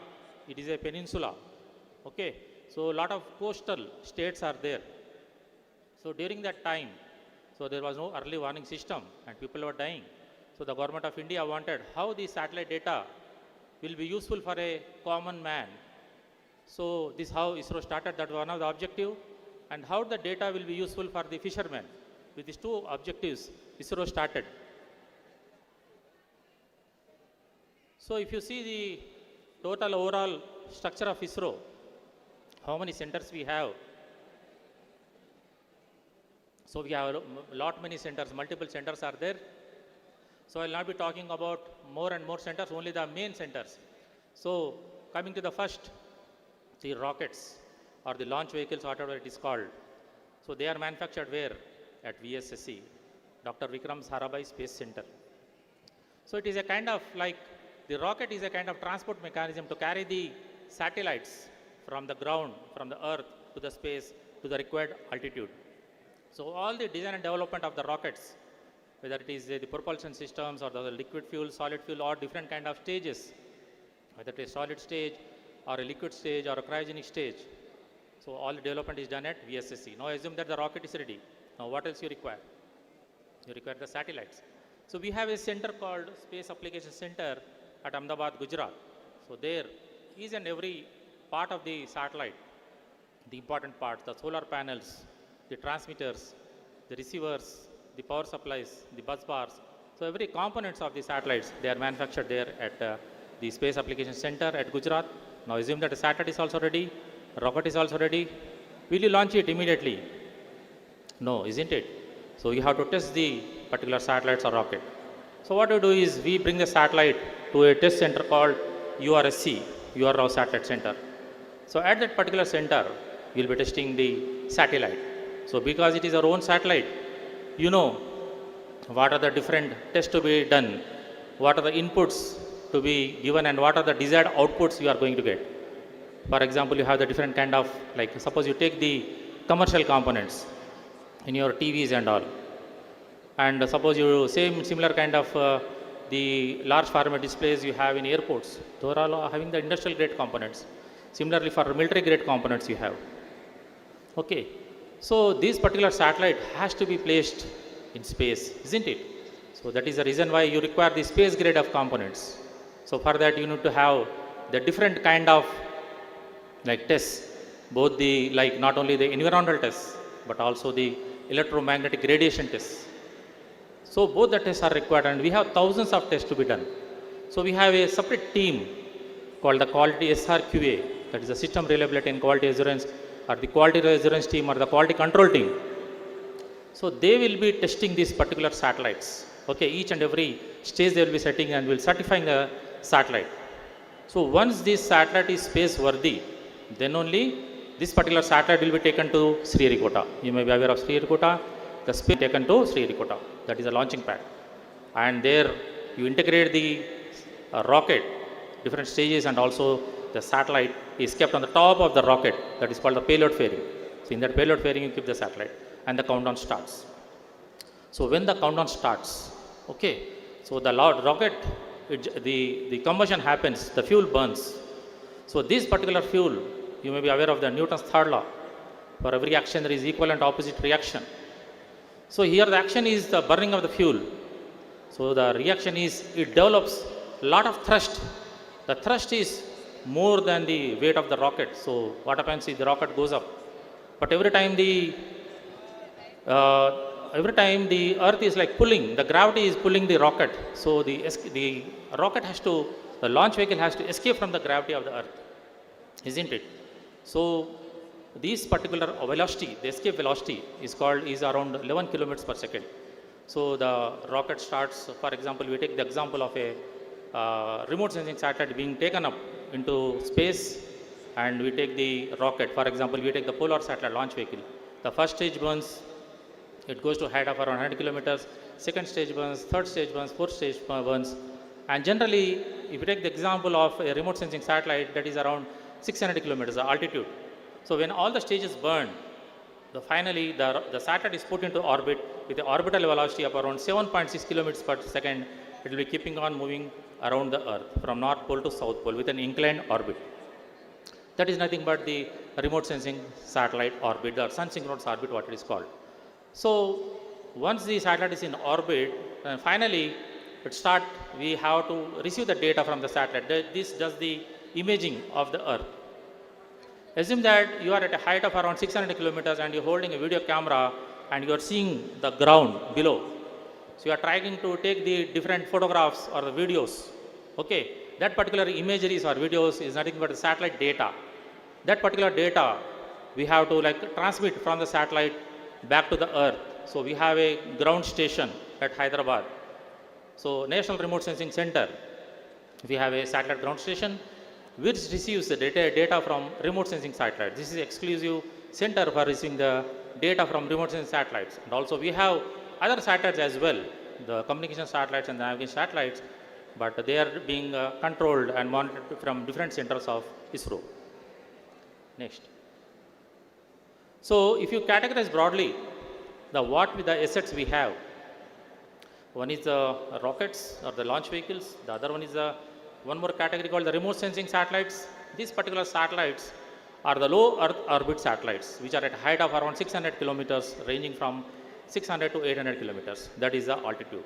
it is a peninsula. Okay, so a lot of coastal states are there. So during that time, so there was no early warning system and people were dying. So the government of India wanted how the satellite data will be useful for a common man. So this is how ISRO started, that one of the objective, and how the data will be useful for the fishermen. With these two objectives, ISRO started. So if you see the total overall structure of ISRO, how many centers we have? So we have lot many centers, multiple centers are there. So I will not be talking about more and more centers, only the main centers. So coming to the first, the rockets or the launch vehicles, whatever it is called. So they are manufactured where? At VSSC, Dr. Vikram Sarabhai Space Center. So it is a kind of like, the rocket is a kind of transport mechanism to carry the satellites from the ground, from the earth to the space to the required altitude. So all the design and development of the rockets, whether it is the propulsion systems or the liquid fuel, solid fuel, or different kind of stages, whether it is solid stage or a liquid stage or a cryogenic stage. So all the development is done at VSSC. Now assume that the rocket is ready. Now what else you require? You require the satellites. So we have a center called Space Application Center at Ahmedabad, Gujarat. So there, each and every part of the satellite, the important parts, the solar panels, the transmitters, the receivers, the power supplies, the bus bars. So every components of the satellites, they are manufactured there at the Space Application Center at Gujarat. Now assume that the satellite is also ready, rocket is also ready. Will you launch it immediately? No, isn't it? So you have to test the particular satellites or rocket. So what we do is we bring the satellite to a test center called URSC, URSC Satellite Center. So at that particular center, we will be testing the satellite. So because it is our own satellite, you know what are the different tests to be done, what are the inputs to be given, and what are the desired outputs you are going to get. For example, you have the different kind of, like suppose you take the commercial components in your TVs and all, and suppose you similar kind of the large format displays you have in airports, those are all having the industrial grade components. Similarly for military grade components you have. Okay, so this particular satellite has to be placed in space, isn't it? So that is the reason why you require the space grade of components. So for that you need to have the different kind of like tests, both the like not only the environmental tests but also the electromagnetic radiation tests. So both the tests are required and we have thousands of tests to be done. So we have a separate team called the Quality SRQA, that is the System Reliability and Quality Assurance, or the Quality Assurance team or the Quality Control team. So they will be testing these particular satellites. Okay, each and every stage they will be setting and will certifying the satellite. So once this satellite is space worthy, then only this particular satellite will be taken to Sriharikota. You may be aware of Sriharikota. The space taken to Sriharikota. That is a launching pad. And there you integrate the rocket, different stages, and also the satellite is kept on the top of the rocket. That is called the payload fairing. So in that payload fairing you keep the satellite and the countdown starts. So when the countdown starts, okay, so the rocket, the combustion happens, the fuel burns. So this particular fuel, you may be aware of the Newton's third law. For every action there is equal and opposite reaction. So here the action is the burning of the fuel. So the reaction is it develops a lot of thrust. The thrust is more than the weight of the rocket. So what happens is the rocket goes up. But every time the earth is like pulling, the gravity is pulling the rocket. So the rocket has to, the launch vehicle has to escape from the gravity of the earth, isn't it? So this particular velocity, the escape velocity is around 11 kilometers per second. So the rocket starts, for example, we take the example of a remote sensing satellite being taken up into space, and we take the rocket, for example, we take the polar satellite launch vehicle. The first stage burns, it goes to height of around 100 kilometers, second stage burns, third stage burns, fourth stage burns. And generally, if you take the example of a remote sensing satellite, that is around 600 kilometers altitude. So when all the stages burn, finally the satellite is put into orbit with the orbital velocity of around 7.6 kilometers per second, it will be keeping on moving around the Earth from North Pole to South Pole with an inclined orbit. That is nothing but the remote sensing satellite orbit, or sun synchronous orbit, what it is called. So once the satellite is in orbit, finally we have to receive the data from the satellite. This does the imaging of the Earth. Assume that you are at a height of around 600 kilometers and you're holding a video camera and you are seeing the ground below. So you are trying to take the different photographs or the videos. Okay, that particular imageries or videos is nothing but the satellite data. That particular data we have to transmit from the satellite back to the Earth. So we have a ground station at Hyderabad. So National Remote Sensing Center, we have a satellite ground station which receives the data from remote sensing satellites. This is exclusive center for receiving the data from remote sensing satellites. And also we have other satellites as well, the communication satellites and the navigation satellites, but they are being controlled and monitored from different centers of ISRO. Next. So if you categorize broadly the assets we have, one is the rockets or the launch vehicles, the other one is one more category called the remote sensing satellites. These particular satellites are the low Earth orbit satellites, which are at a height of around 600 kilometers, ranging from 600 to 800 kilometers. That is the altitude.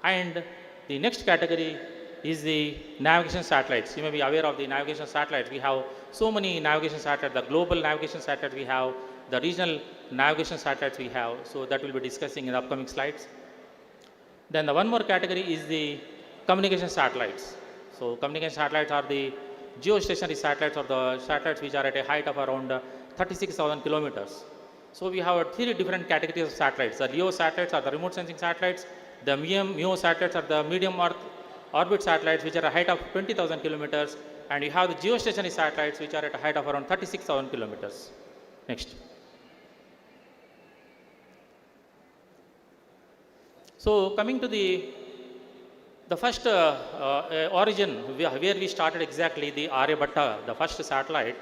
And the next category is the navigation satellites. You may be aware of the navigation satellites. We have so many navigation satellites, the global navigation satellites we have, the regional navigation satellites we have. So that we'll be discussing in the upcoming slides. Then the one more category is the communication satellites. So communication satellites are the geostationary satellites, or the satellites which are at a height of around 36,000 kilometers. So we have three different categories of satellites. The LEO satellites are the remote sensing satellites. The MEO satellites are the medium Earth orbit satellites, which are at a height of 20,000 kilometers. And you have the geostationary satellites, which are at a height of around 36,000 kilometers. Next. So coming to the first origin where we started exactly, the Aryabhatta, the first satellite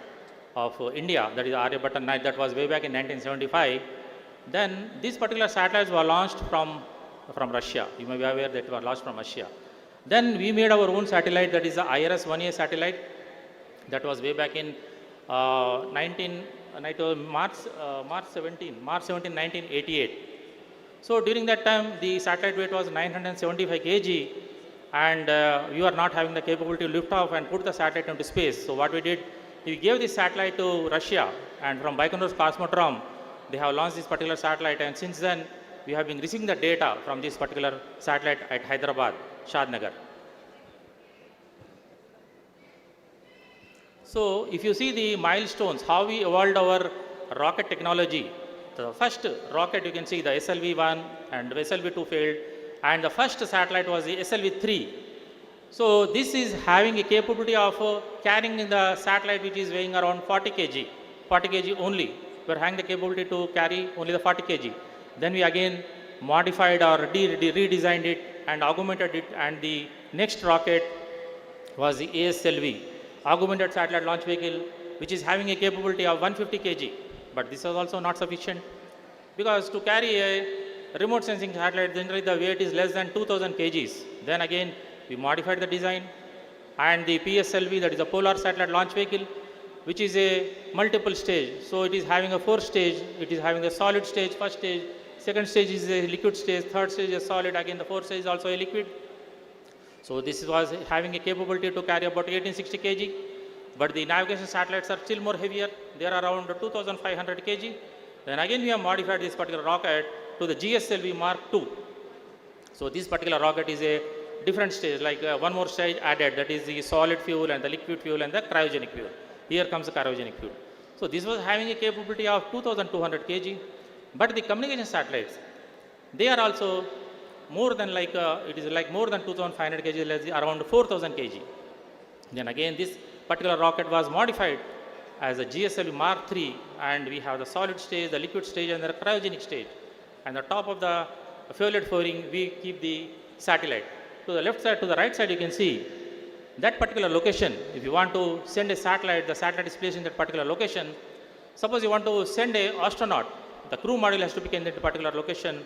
of India, that is Aryabhatta 9, that was way back in 1975. Then these particular satellites were launched from Russia. You may be aware that they were launched from Russia. Then we made our own satellite, that is the IRS-1A satellite. That was way back in March 17, 1988. So during that time, the satellite weight was 975 kg, and we were not having the capability to lift off and put the satellite into space. So what we did, we gave this satellite to Russia, and from Baikonur's Cosmodrome, they have launched this particular satellite, and since then, we have been receiving the data from this particular satellite at Hyderabad, Shadnagar. So if you see the milestones, how we evolved our rocket technology, the first rocket you can see the SLV-1 and SLV-2 failed, and the first satellite was the SLV-3. So this is having a capability of carrying the satellite which is weighing around 40 kg only. We are having the capability to carry only the 40 kg. Then we again modified or redesigned it and augmented it, and the next rocket was the ASLV, Augmented Satellite Launch Vehicle, which is having a capability of 150 kg. But this was also not sufficient, because to carry a remote sensing satellite, generally the weight is less than 2000 kgs. Then again, we modified the design, and the PSLV, that is a Polar Satellite Launch Vehicle, which is a multiple stage. So it is having a 4 stage. It is having a solid stage, first stage, second stage is a liquid stage, third stage is solid, again the fourth stage is also a liquid. So this was having a capability to carry about 1860 kg. But the navigation satellites are still more heavier. They are around 2500 kg. Then again we have modified this particular rocket to the GSLV Mark II. So this particular rocket is a different stage, like one more stage added, that is the solid fuel and the liquid fuel and the cryogenic fuel. Here comes the cryogenic fuel. So this was having a capability of 2200 kg. But the communication satellites, they are also more than it is like more than 2500 kg, around 4000 kg. Then again this particular rocket was modified as a GSLV Mark III, and we have the solid stage, the liquid stage and the cryogenic stage. And the top of the fueled fairing, we keep the satellite. To the left side, to the right side, you can see that particular location. If you want to send a satellite, the satellite is placed in that particular location. Suppose you want to send an astronaut, the crew module has to be in that particular location.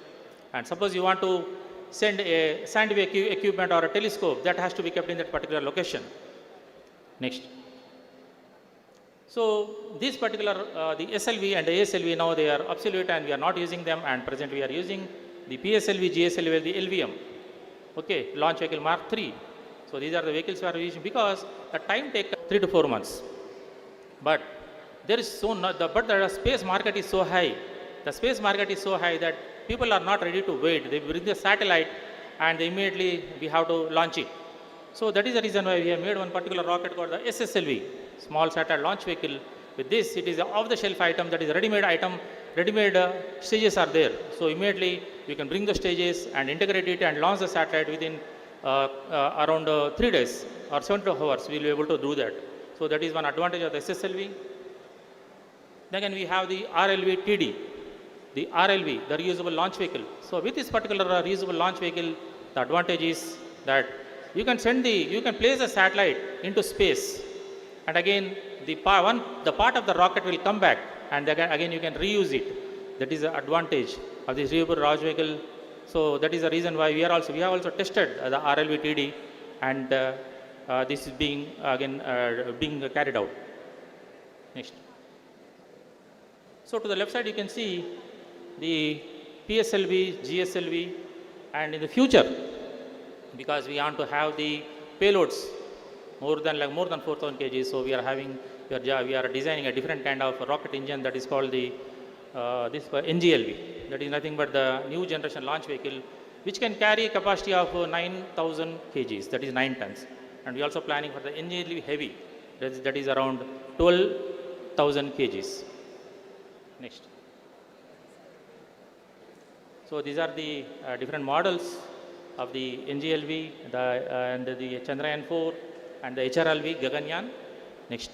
And suppose you want to send a scientific equipment or a telescope, that has to be kept in that particular location. Next. So these particular, the SLV and the ASLV now they are obsolete and we are not using them, and presently we are using the PSLV, GSLV, the LVM, okay, launch vehicle Mark III. So these are the vehicles we are using because the time takes 3 to 4 months. But there is but the space market is so high. The space market is so high that people are not ready to wait. They bring the satellite and immediately we have to launch it. So that is the reason why we have made one particular rocket called the SSLV, small satellite launch vehicle. With this, it is an off-the-shelf item, that is a ready-made item. Ready-made stages are there. So immediately you can bring the stages and integrate it and launch the satellite within around 3 days or 72 hours. We will be able to do that. So that is one advantage of the SSLV. Then again we have the RLV TD, the RLV, the reusable launch vehicle. So with this particular reusable launch vehicle, the advantage is that you can place the satellite into space, and again the part of the rocket will come back, and again you can reuse it. That is the advantage of this reusable launch vehicle. So that is the reason why we have also tested the RLV TD, and this is being carried out. Next. So to the left side you can see the PSLV, GSLV, and in the future, because we want to have the payloads more than 4,000 kg, so we are designing a different kind of rocket engine that is called the NGLV. That is nothing but the new generation launch vehicle, which can carry a capacity of 9,000 kgs, that is 9 tons. And we are also planning for the NGLV heavy, that is around 12,000 kgs. Next. So these are the different models of the NGLV and the Chandrayaan 4 and the HRLV Gaganyaan. Next.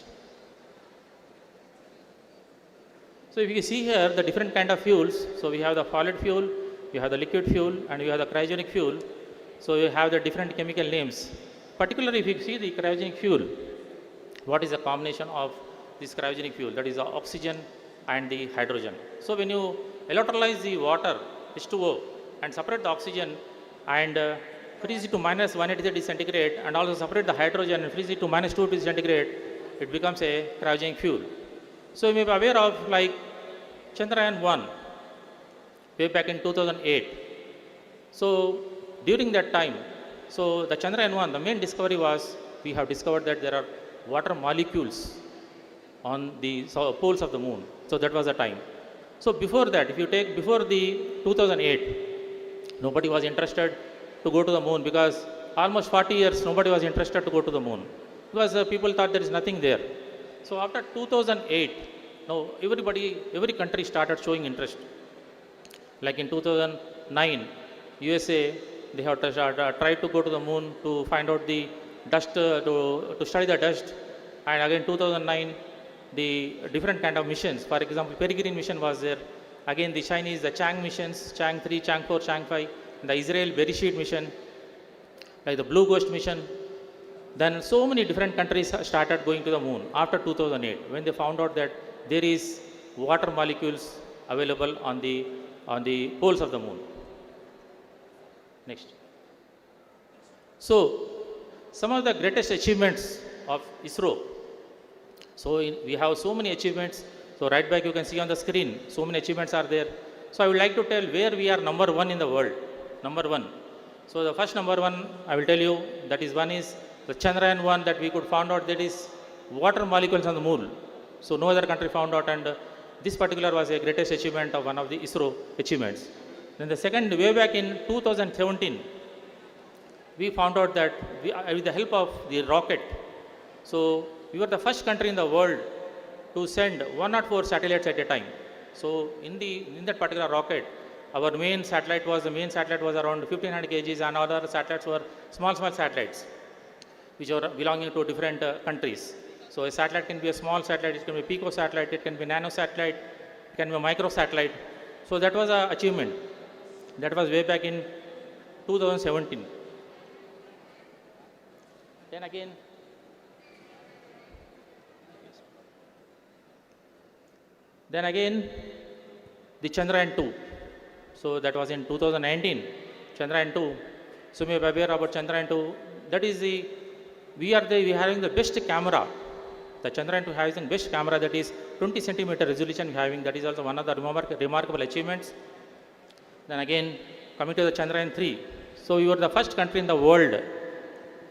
So if you see here the different kind of fuels, so we have the solid fuel, we have the liquid fuel, and we have the cryogenic fuel. So we have the different chemical names. Particularly if you see the cryogenic fuel, what is the combination of this cryogenic fuel? That is the oxygen and the hydrogen. So when you electrolyze the water H2O and separate the oxygen and freeze it to minus 180 degrees centigrade, and also separate the hydrogen and freeze it to minus 2 degrees centigrade, it becomes a cryogenic fuel. So you may be aware of like Chandrayaan 1 way back in 2008. So during that time, so the Chandrayaan 1, the main discovery was we have discovered that there are water molecules on the poles of the moon. So that was the time. So before that, if you take before the 2008, nobody was interested to go to the moon, because almost 40 years nobody was interested to go to the moon, because people thought there is nothing there. So after 2008, now every country started showing interest. Like in 2009, USA, they have tried to go to the moon to find out the dust, to study the dust. And again 2009, the different kind of missions. For example, Peregrine mission was there. Again the Chinese, the Chang missions, Chang 3, Chang 4, Chang 5. The Israel Bereshit mission, like the Blue Ghost mission. Then so many different countries started going to the moon after 2008, when they found out that there is water molecules available on the poles of the moon. Next. So some of the greatest achievements of ISRO. So we have so many achievements. So right back you can see on the screen, so many achievements are there. So I would like to tell where we are number 1 in the world. Number 1. So the first number 1 I will tell you, that is one is the Chandrayaan 1, that we could found out that is water molecules on the moon. So no other country found out, and this particular was a greatest achievement of one of the ISRO achievements. Then the second, way back in 2017, we found out that with the help of the rocket, so we were the first country in the world to send 104 satellites at a time. So in that particular rocket, our main satellite was around 1500 kgs, and other satellites were small satellites, which are belonging to different countries. So a satellite can be a small satellite, it can be a pico satellite, it can be nano satellite, it can be a micro satellite. So that was an achievement. That was way back in 2017. Then again, the Chandrayaan 2. So that was in 2019, Chandrayaan 2. So you may be aware about Chandrayaan 2. That is we are having the best camera. The Chandrayaan 2 has the best camera, that is 20 centimeter resolution having. That is also one of the remarkable achievements. Then again, coming to the Chandrayaan 3. So we were the first country in the world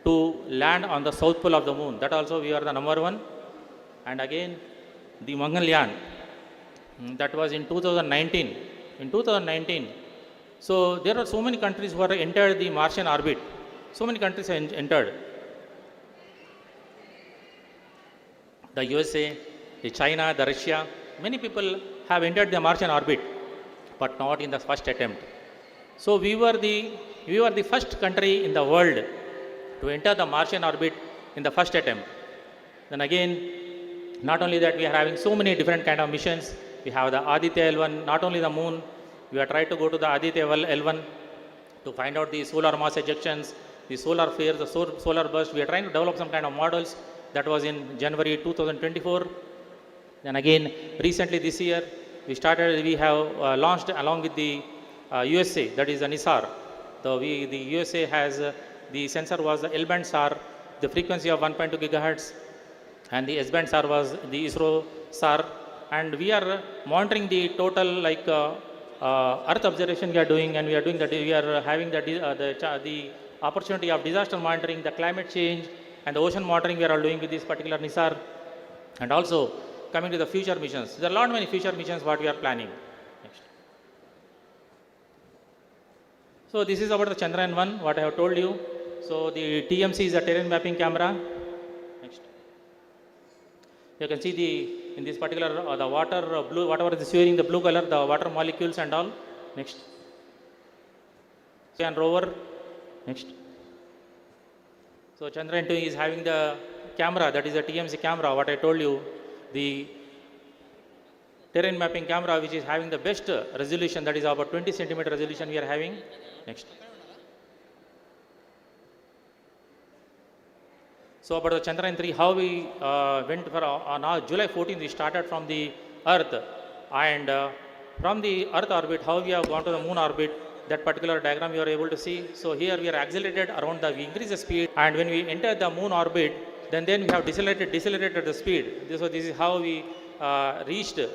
to land on the south pole of the moon. That also we are the number one. And again, the Mangalyaan, that was in 2019. In 2019, so there are so many countries who are entered the Martian orbit. So many countries have entered. The USA, the China, the Russia, many people have entered the Martian orbit, but not in the first attempt. So we were the first country in the world to enter the Martian orbit in the first attempt. Then again, not only that, we are having so many different kind of missions. We have the Aditya L1, not only the moon, we are trying to go to the Aditya L1 to find out the solar mass ejections, the solar flares, the solar burst. We are trying to develop some kind of models. That was in January 2024. Then again, recently this year, we have launched along with the USA, that is the NISAR. The USA has, the sensor was the L-band SAR, the frequency of 1.2 gigahertz, and the S-band SAR was the ISRO SAR. And we are monitoring the total Earth observation we are doing, and we are having the opportunity of disaster monitoring, the climate change, and the ocean monitoring we are all doing with this particular NISAR. And also coming to the future missions, there are a lot many future missions what we are planning. Next. So this is about the Chandrayaan 1, what I have told you. So the TMC is a terrain mapping camera. Next. You can see in this particular the water blue, whatever is showing the blue color, the water molecules and all. Next. And rover. Next. So Chandrayaan 2 is having the camera, that is a TMC camera, what I told you, the terrain mapping camera which is having the best resolution, that is about 20 centimeter resolution we are having. Next. So about the Chandrayaan 3, how we went for on July 14th, we started from the Earth, and from the Earth orbit, how we have gone to the Moon orbit, that particular diagram you are able to see. So here we are accelerated around we increase the speed, and when we enter the Moon orbit, then we have decelerated the speed. So this is how we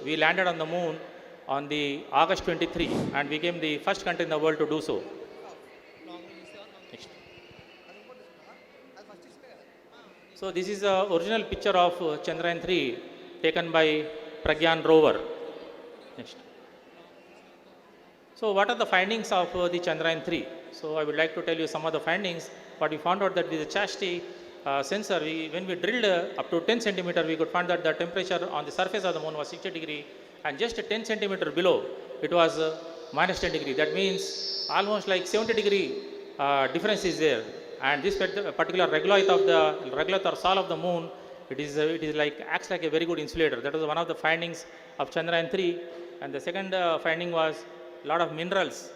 we landed on the Moon on the August 23, and became the first country in the world to do so. Next. So this is the original picture of Chandrayaan 3 taken by Pragyan rover. Next. So what are the findings of the Chandrayaan 3? So I would like to tell you some of the findings. What we found out that with the chastity sensor, when we drilled up to 10 centimeter, we could find that the temperature on the surface of the moon was 60 degree, and just 10 centimeter below, it was minus 10 degree. That means almost like 70 degree difference is there. And this particular regolith or sol of the moon, it is like acts like a very good insulator. That was one of the findings of Chandrayaan 3. And the second finding was a lot of minerals.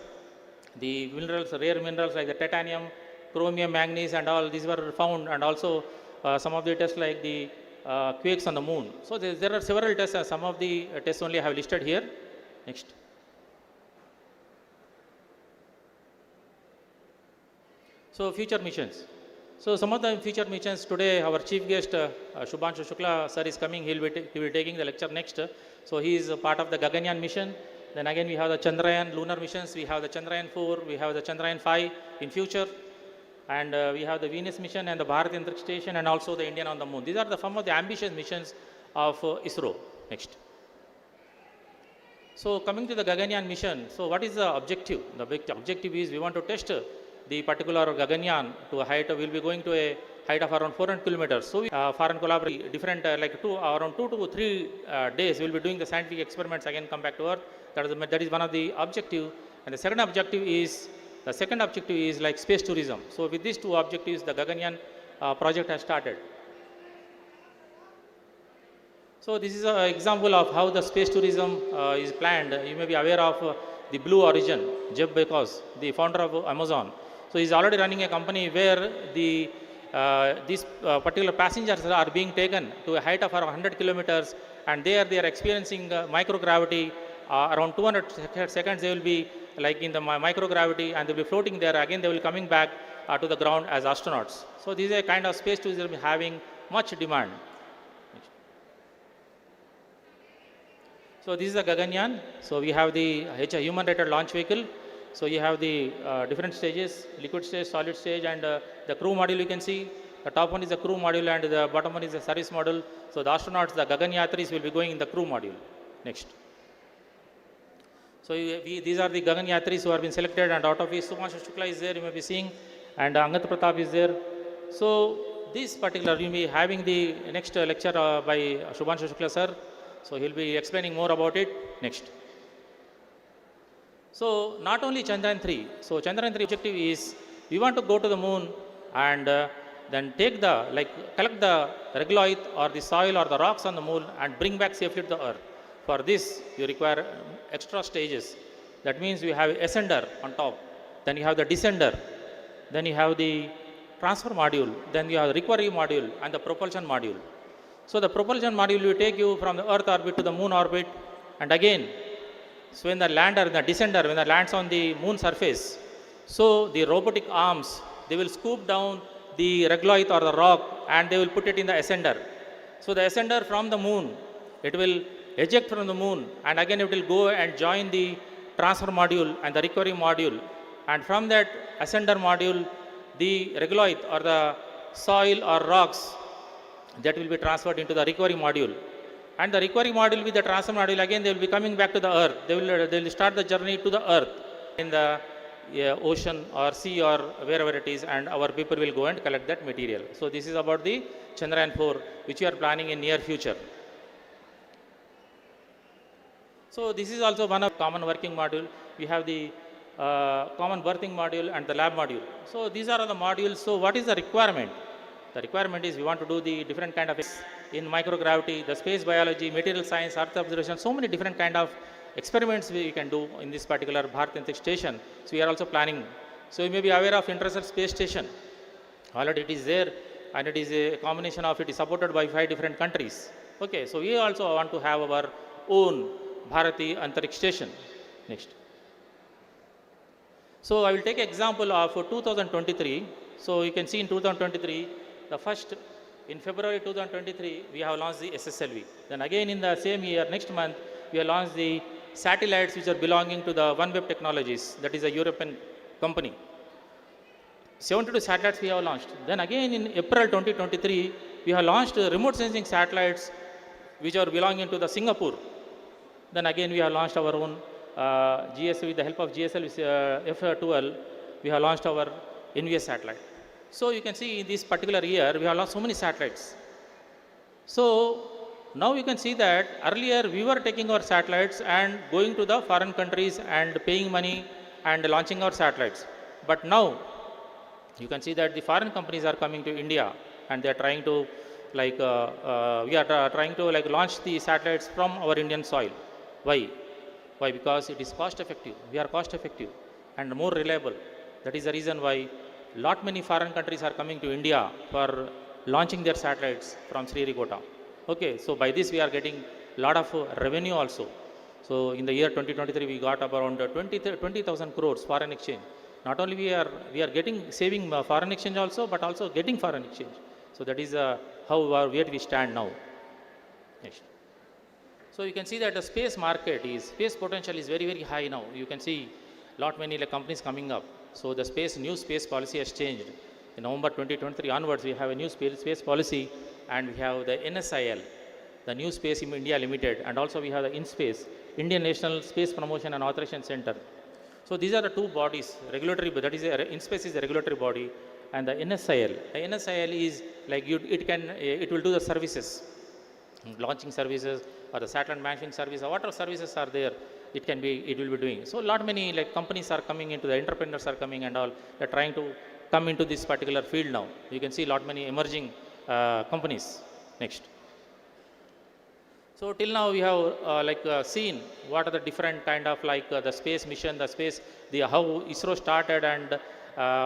The minerals, rare minerals like the titanium, chromium, manganese, and all these were found, and also some of the tests like the quakes on the moon. So there are several tests. Some of the tests only I have listed here. Next. So future missions. So some of the future missions today, our chief guest Shubhanshu Shukla sir is coming. He will be taking the lecture next. So he is a part of the Gaganyaan mission. Then again we have the Chandrayaan lunar missions. We have the Chandrayaan 4. We have the Chandrayaan 5 in future. And we have the Venus mission and the Bharat Antariksh Station, and also the Indian on the moon. These are some of the ambitious missions of ISRO. Next. So coming to the Gaganyaan mission, so what is the objective? The objective is we want to test the particular Gaganyaan to a height. We will be going to a height of around 400 kilometers. So foreign collaboration, different around 2 to 3 days we will be doing the scientific experiments, again come back to Earth. That is one of the objective. And the second objective is like space tourism. So with these two objectives, the Gaganyaan project has started. So this is an example of how the space tourism is planned. You may be aware of the Blue Origin, Jeff Bezos, the founder of Amazon. So he is already running a company where these particular passengers are being taken to a height of around 100 kilometers, and there they are experiencing microgravity. Around 200 seconds they will be like in the microgravity, and they'll be floating there. Again, they will coming back to the ground as astronauts. So this is a kind of space tourism having much demand. So this is the Gaganyaan. So we have the human rated launch vehicle. So you have the different stages, liquid stage, solid stage, and the crew module you can see. The top one is the crew module and the bottom one is the service module. So the astronauts, the Gaganyatris will be going in the crew module. Next. So these are the Gaganyatris who have been selected, and out of which Subhanshu Shukla is there, you may be seeing, and Angat Pratap is there. So this particular, you may be having the next lecture by Subhanshu Shukla sir. So he'll be explaining more about it. Next. So not only Chandrayaan 3. So Chandrayaan 3 objective is we want to go to the moon and then take collect the regolith or the soil or the rocks on the moon and bring back safely to the earth. For this, you require extra stages. That means you have ascender on top, then you have the descender, then you have the transfer module, then you have the recovery module and the propulsion module. So the propulsion module will take you from the earth orbit to the moon orbit, and again, so when the lander, the descender, when it lands on the moon surface, so the robotic arms, they will scoop down the regolith or the rock and they will put it in the ascender. So the ascender from the moon, it will eject from the moon, and again it will go and join the transfer module and the recovery module, and from that ascender module, the regolith or the soil or rocks, that will be transferred into the recovery module. And the recovery module with the transfer module, again they will be coming back to the earth. They will start the journey to the earth in the ocean or sea or wherever it is, and our people will go and collect that material. So this is about the Chandrayaan 4, which we are planning in near future. So this is also one of common working module. We have the common berthing module and the lab module. So these are the modules. So what is the requirement? The requirement is we want to do the different kind of in microgravity, the space biology, material science, earth observation, so many different kind of experiments we can do in this particular Bharat Antariksh Station. So we are also planning. So you may be aware of International Space Station. Already it is there, and it is a combination of, it is supported by 5 different countries. Okay, so we also want to have our own Bharati Antariksh Station. Next. So I will take example of 2023. So you can see in 2023, the first, in February 2023, we have launched the SSLV. Then again in the same year, next month, we have launched the satellites which are belonging to the OneWeb Technologies, that is a European company. 72 satellites we have launched. Then again in April 2023, we have launched remote sensing satellites which are belonging to the Singapore. Then again we have launched our own GSL, with the help of GSL F12, we have launched our NVS satellite. So you can see in this particular year, we have launched so many satellites. So now you can see that earlier we were taking our satellites and going to the foreign countries and paying money and launching our satellites. But now you can see that the foreign companies are coming to India and they are trying to we are trying to launch the satellites from our Indian soil. Why? Why? Because it is cost effective. We are cost effective and more reliable. That is the reason why lot many foreign countries are coming to India for launching their satellites from Sriharikota. Okay, so by this we are getting lot of revenue also. So in the year 2023 we got around 20,000 crores foreign exchange. Not only we are getting saving foreign exchange also, but also getting foreign exchange. So that is where we stand now. Next. So you can see that the space market space potential is very, very high now. You can see lot many companies coming up. So the new space policy has changed. In November 2023 onwards, we have a new space policy, and we have the NSIL, the New Space in India Limited, and also we have the InSpace, Indian National Space Promotion and Authorization Center. So these are the two bodies, regulatory, that is InSpace is a regulatory body, and the NSIL. The NSIL is it will do the services, launching services, or the satellite managing service, or whatever services are there, it will be doing. So lot many companies are coming into, the entrepreneurs are coming and all, they're trying to come into this particular field now. You can see lot many emerging companies. Next. So till now we have seen what are the different kind of the space mission, how ISRO started, and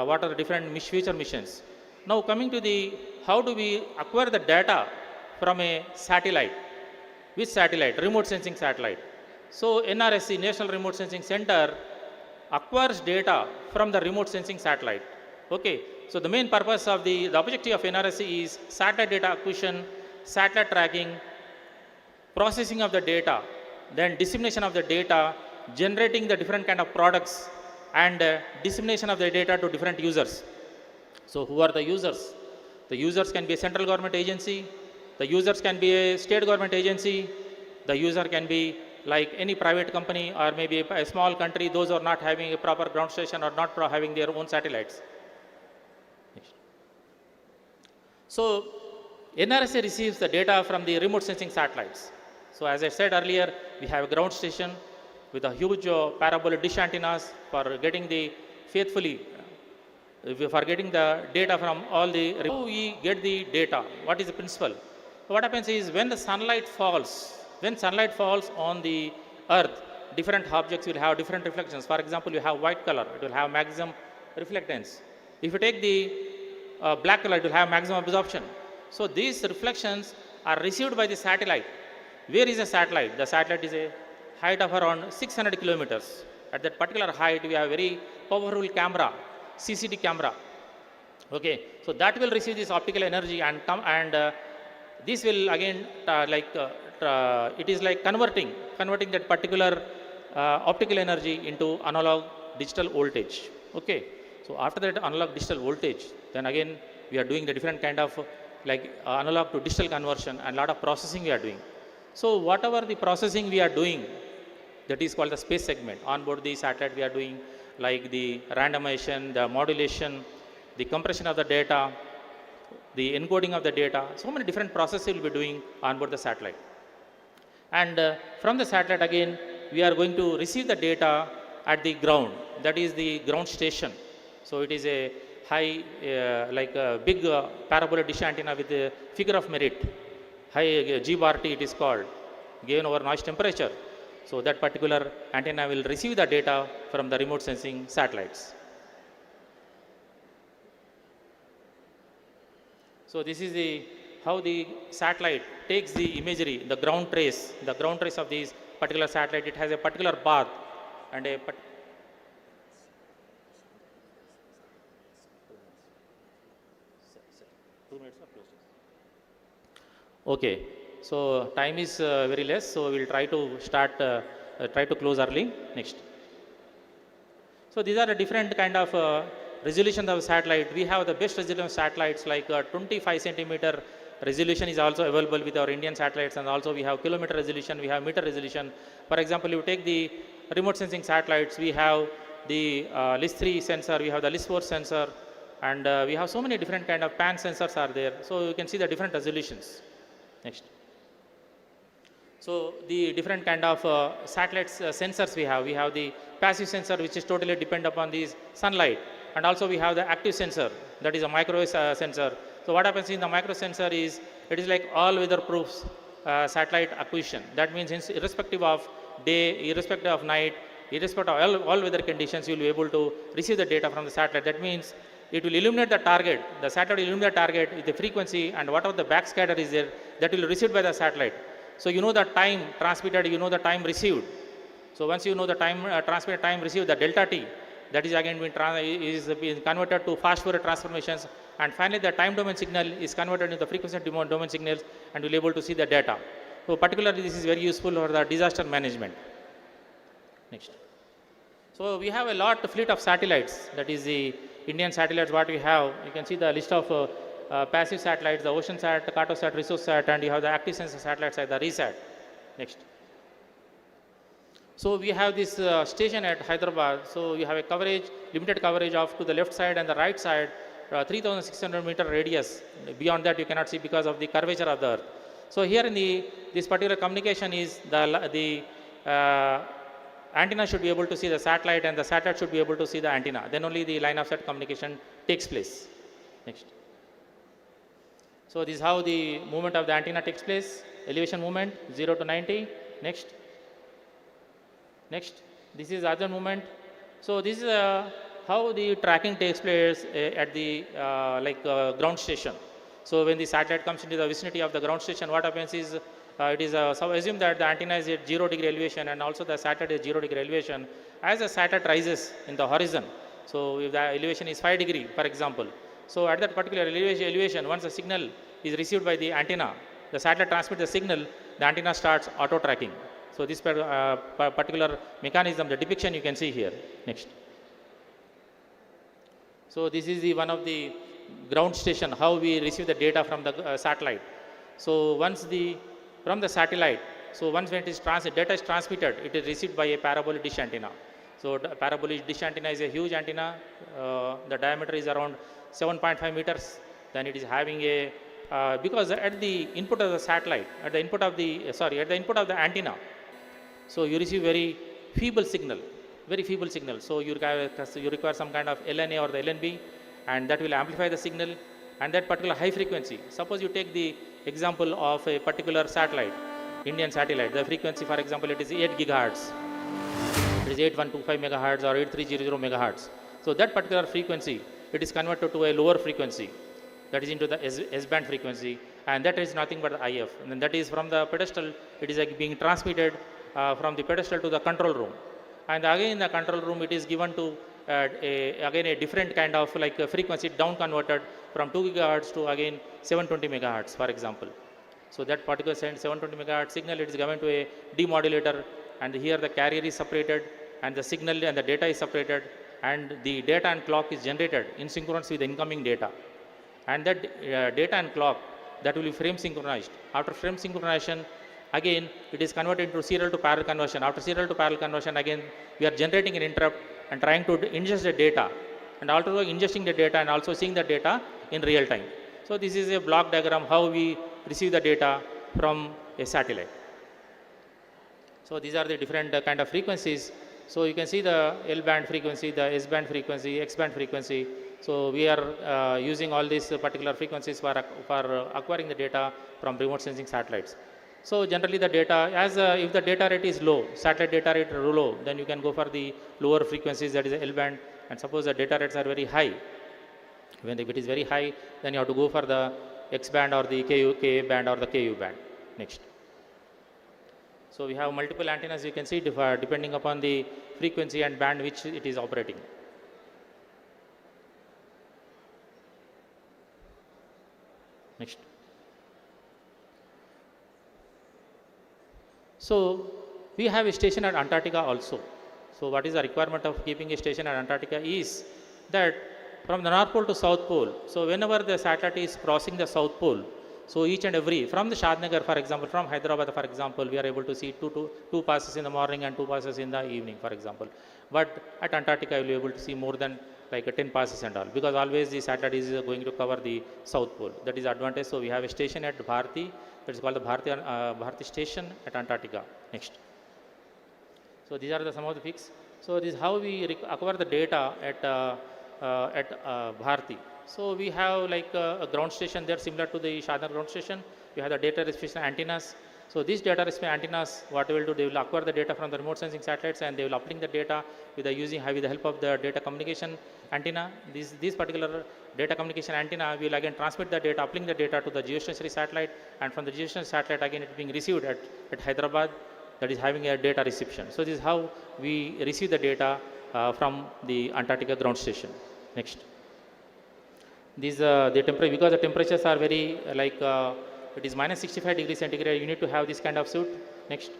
what are the different future missions. Now coming to how do we acquire the data from a satellite? Which satellite? Remote sensing satellite. So NRSC, National Remote Sensing Center, acquires data from the remote sensing satellite. Okay, so the main purpose of the objective of NRSC is satellite data acquisition, satellite tracking, processing of the data, then dissemination of the data, generating the different kind of products, and dissemination of the data to different users. So who are the users? The users can be a central government agency, the users can be a state government agency, the user can be like any private company or maybe a small country, those who are not having a proper ground station or not having their own satellites. So NRSA receives the data from the remote sensing satellites. So as I said earlier, we have a ground station with a huge parabolic dish antennas for getting the faithfully, for getting the data from all the, how we get the data, what is the principle? What happens is when the sunlight falls, on the earth, different objects will have different reflections. For example, you have white color, it will have maximum reflectance. If you take the black color, it will have maximum absorption. So these reflections are received by the satellite. Where is the satellite? The satellite is a height of around 600 kilometers. At that particular height, we have a very powerful camera, CCD camera. Okay, so that will receive this optical energy and come and this will again it is like converting that particular optical energy into analog digital voltage. Okay, so after that analog digital voltage, then again we are doing the different kind of analog to digital conversion and lot of processing we are doing. So whatever the processing we are doing, that is called the space segment. On board the satellite we are doing like the randomization, the modulation, the compression of the data, the encoding of the data. So many different processes we will be doing on board the satellite. And from the satellite again, we are going to receive the data at the ground, that is the ground station. So it is a high, like a big parabolic dish antenna with a figure of merit, high G bar T it is called, given over noise temperature. So that particular antenna will receive the data from the remote sensing satellites. So this is how the satellite takes the imagery, the ground trace of this particular satellite. It has a particular path and a Okay, so time is very less, so we will try to start, try to close early. Next. So these are the different kind of resolutions of satellite. We have the best resolution satellites like 25 centimeter resolution is also available with our Indian satellites, and also we have kilometer resolution, we have meter resolution. For example, you take the remote sensing satellites, we have the LIS-3 sensor, we have the LIS-4 sensor, and we have so many different kind of pan sensors are there. So you can see the different resolutions. Next. So the different kind of satellites sensors we have the passive sensor which is totally depend upon the sunlight, and also we have the active sensor, that is a microwave sensor. So what happens in the micro sensor is, it is like all weather proofs satellite acquisition. That means irrespective of day, irrespective of night, irrespective of all weather conditions, you will be able to receive the data from the satellite. That means it will illuminate the target, the satellite will illuminate the target with the frequency, and whatever the backscatter is there, that will be received by the satellite. So you know the time transmitted, you know the time received. So once you know the time transmitted, time received, the delta T, that is again being converted to fast Fourier transformations, and finally the time domain signal is converted into the frequency domain signals, and we will be able to see the data. So particularly this is very useful for the disaster management. Next. So we have a lot fleet of satellites, that is the Indian satellites what we have. You can see the list of passive satellites, the OceanSat, the Cartosat, ResourceSat, and you have the active sensor satellites like the RESAT. Next. So we have this station at Hyderabad. So you have a coverage, limited coverage of to the left side and the right side, 3,600 meter radius. Beyond that you cannot see because of the curvature of the earth. So here in this particular communication is the antenna should be able to see the satellite, and the satellite should be able to see the antenna. Then only the line of sight communication takes place. Next. So this is how the movement of the antenna takes place. Elevation movement 0 to 90. Next. Next. This is other movement. So this is how the tracking takes place at the ground station. So when the satellite comes into the vicinity of the ground station, what happens is it is so assume that the antenna is at 0-degree elevation and also the satellite is 0-degree elevation. As the satellite rises in the horizon, so if the elevation is 5-degree, for example, so at that particular elevation, once the signal is received by the antenna, the satellite transmits the signal, the antenna starts auto tracking. So this particular mechanism, the depiction you can see here. Next. So this is the one of the ground station, how we receive the data from the satellite. So once from the satellite, so once when it is data is transmitted, it is received by a parabolic dish antenna. So the parabolic dish antenna is a huge antenna. The diameter is around 7.5 meters. Then it is having a because at the input of the satellite, at the input of the antenna, so you receive very feeble signal. So you require some kind of LNA or the LNB, and that will amplify the signal, and that particular high frequency. Suppose you take the example of a particular satellite, Indian satellite. The frequency, for example, it is 8 gigahertz. It is 8125 megahertz or 8300 megahertz. So that particular frequency, it is converted to a lower frequency, that is into the S-band frequency, and that is nothing but the IF. And then that is from the pedestal, it is like being transmitted from the pedestal to the control room. And again in the control room, it is given to again a different kind of like a frequency down converted from 2 gigahertz to again 720 megahertz, for example. So that particular 720 megahertz signal, it is given to a demodulator, and here the carrier is separated and the signal and the data is separated, and the data and clock is generated in synchronous with the incoming data. And that data and clock, that will be frame synchronized. After frame synchronization, again it is converted into serial to parallel conversion. After serial to parallel conversion, again we are generating an interrupt and trying to ingest the data, and also ingesting the data and also seeing the data in real time. So this is a block diagram how we receive the data from a satellite. So these are the different kind of frequencies. So you can see the L-band frequency, the S-band frequency, X-band frequency. So we are using all these particular frequencies for acquiring the data from remote sensing satellites. So generally the data, if the data rate is low, satellite data rate is low, then you can go for the lower frequencies, that is the L-band. And suppose the data rates are very high, if it is very high, then you have to go for the X-band or the KA band or the KU band. Next. So we have multiple antennas, you can see depending upon the frequency and band which it is operating. Next. So we have a station at Antarctica also. So what is the requirement of keeping a station at Antarctica is that from the North Pole to South Pole, so whenever the satellite is crossing the South Pole, so each and every, from the Shadnagar, for example, from Hyderabad, for example, we are able to see two passes in the morning and 2 passes in the evening, for example. But at Antarctica, you will be able to see more than like 10 passes and all, because always the satellite is going to cover the South Pole. That is the advantage. So we have a station at Bharti, that is called the Bharti station at Antarctica. Next. So these are some of the pics. So this is how we acquire the data at Bharti. So we have like a ground station there similar to the Shadnagar ground station. We have the data reception antennas. So these data reception antennas, what they will do, they will acquire the data from the remote sensing satellites, and they will uplink the data with the help of the data communication antenna. This particular data communication antenna will again transmit the data, uplink the data to the geostationary satellite, and from the geostationary satellite again it being received at Hyderabad, that is having a data reception. So this is how we receive the data from the Antarctica ground station. Next. These the temperature, because the temperatures are very like it is minus 65 degrees centigrade, you need to have this kind of suit. Next.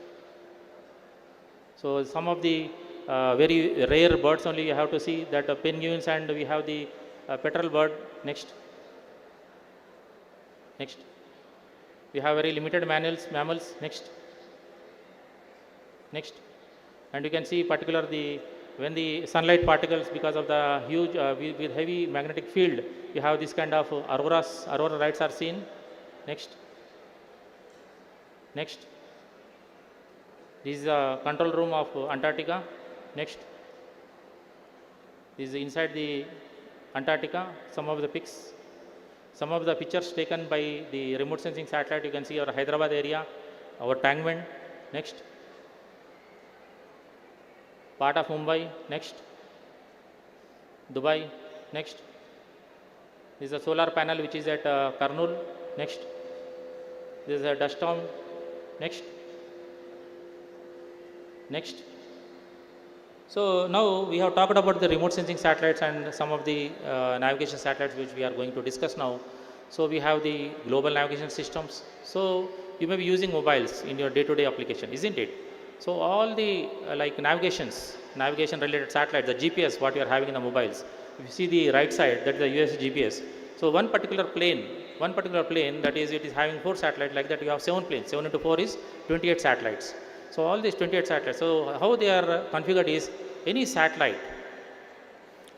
So some of the very rare birds only you have to see, that penguins, and we have the petrel bird. Next. Next. We have very limited mammals. Next. Next. And you can see particularly when the sunlight particles, because of the huge with heavy magnetic field, you have this kind of aurora lights are seen. Next. Next. This is the control room of Antarctica. Next. This is inside the Antarctica. Some of the pics, some of the pictures taken by the remote sensing satellite. You can see our Hyderabad area, our Tangmand. Next. Part of Mumbai. Next. Dubai. Next. This is a solar panel which is at Kurnool. Next. This is a dust storm Next. Next. So now we have talked about the remote sensing satellites and some of the navigation satellites which we are going to discuss now. So we have the global navigation systems. So you may be using mobiles in your day-to-day application, isn't it? So all the like navigation related satellites, the GPS what you are having in the mobiles. If you see the right side, that is the US GPS. So one particular plane that is, it is having 4 satellites, like that you have 7 planes. 7 into 4 is 28 satellites. So all these 28 satellites, so how they are configured is any satellite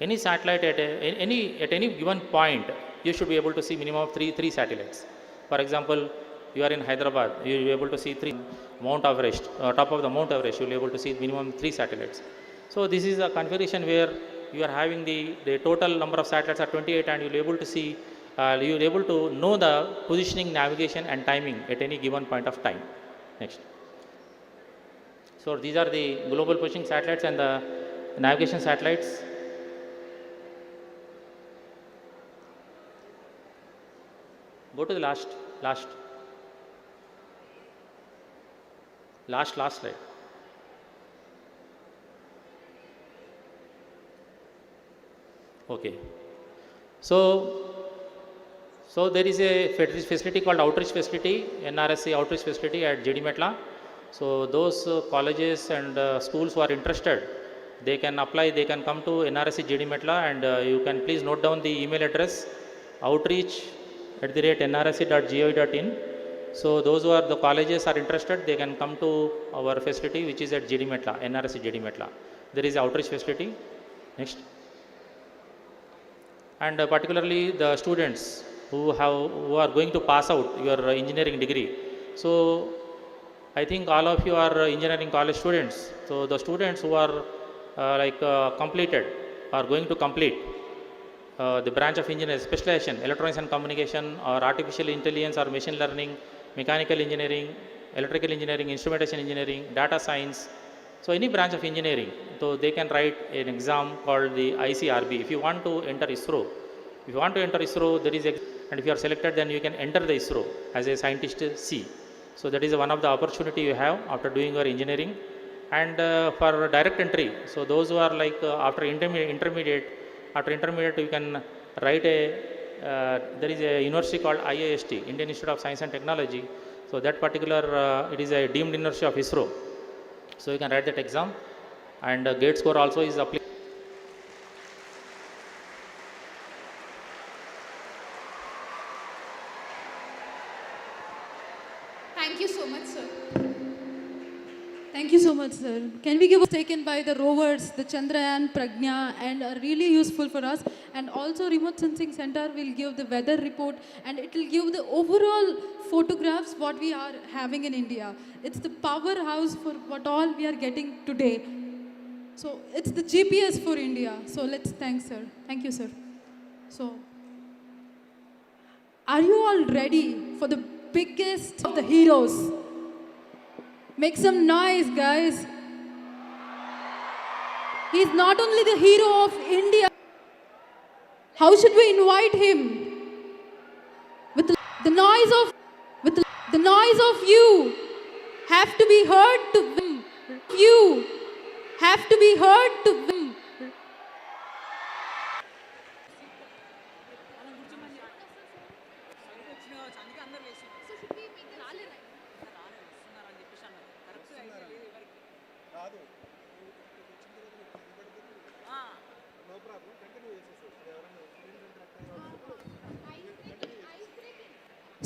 at any given point, you should be able to see minimum of three satellites. For example, you are in Hyderabad, you will be able to see 3 Mount Everest, top of the Mount Everest, you will be able to see minimum 3 satellites. So this is a configuration where you are having the total number of satellites are 28, and you will be able to see, you will be able to know the positioning, navigation and timing at any given point of time. Next. So these are the global positioning satellites and the navigation satellites. Go to the last slide. Okay. So there is a facility called outreach facility, NRSC outreach facility at JD Metla. So those colleges and schools who are interested, they can apply, they can come to NRSC JD Metla, and you can please note down the email address, outreach@nrsc.gov.in. So those who are the colleges are interested, they can come to our facility which is at JD Metla, NRSC JD Metla. There is outreach facility. Next. And particularly the students who are going to pass out your engineering degree. So I think all of you are engineering college students. So the students who are completed are going to complete the branch of engineering specialization, electronics and communication, or artificial intelligence or machine learning, mechanical engineering, electrical engineering, instrumentation engineering, data science. So any branch of engineering, so they can write an exam called the ICRB. If you want to enter ISRO, there is and if you are selected, then you can enter the ISRO as a scientist C. So that is one of the opportunity you have after doing your engineering. And for direct entry, so those who are after intermediate, you can write there is a university called IIST, Indian Institute of Science and Technology. So that particular, it is a deemed university of ISRO. So you can write that exam, and gate score also is applicable. Thank you so much, sir. Thank you so much, sir. Can we give a taken by the rovers, the Chandrayaan, Pragnya, and are really useful for us. And also Remote Sensing Center will give the weather report, and it will give the overall photographs what we are having in India. It's the powerhouse for what all we are getting today. So it's the GPS for India. So let's thank sir. Thank you, sir. So are you all ready for the biggest of the heroes? Make some noise, guys. He's not only the hero of India. How should we invite him? With the noise of you have to be heard to win. You have to be heard to win.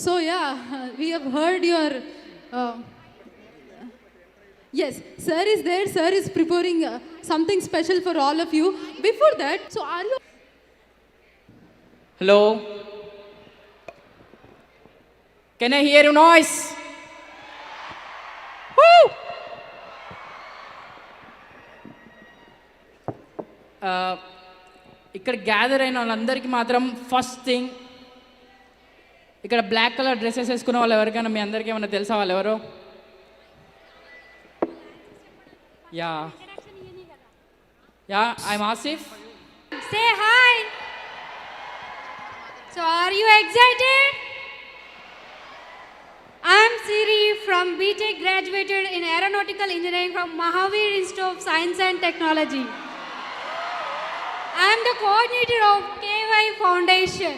So yeah, we have heard your, yes, sir is there, sir is preparing something special for all of you. Before that, so are you? Hello? Can I hear your noise? Woo! ఇక్కడ gather అయిన వాళ్ళందరికీ మాత్రం first thing, ఇక్కడ black colour dresses వేసుకున్న వాళ్ళు ఎవరికైనా మీ అందరికీ ఏమైనా తెలుసా వాళ్ళు ఎవరు? Yeah I'm Asif. Say hi. So are you excited? I'm Siri from BTech, graduated in Aeronautical Engineering from Mahavir Institute of Science and Technology. I am the coordinator of KIYE Foundation.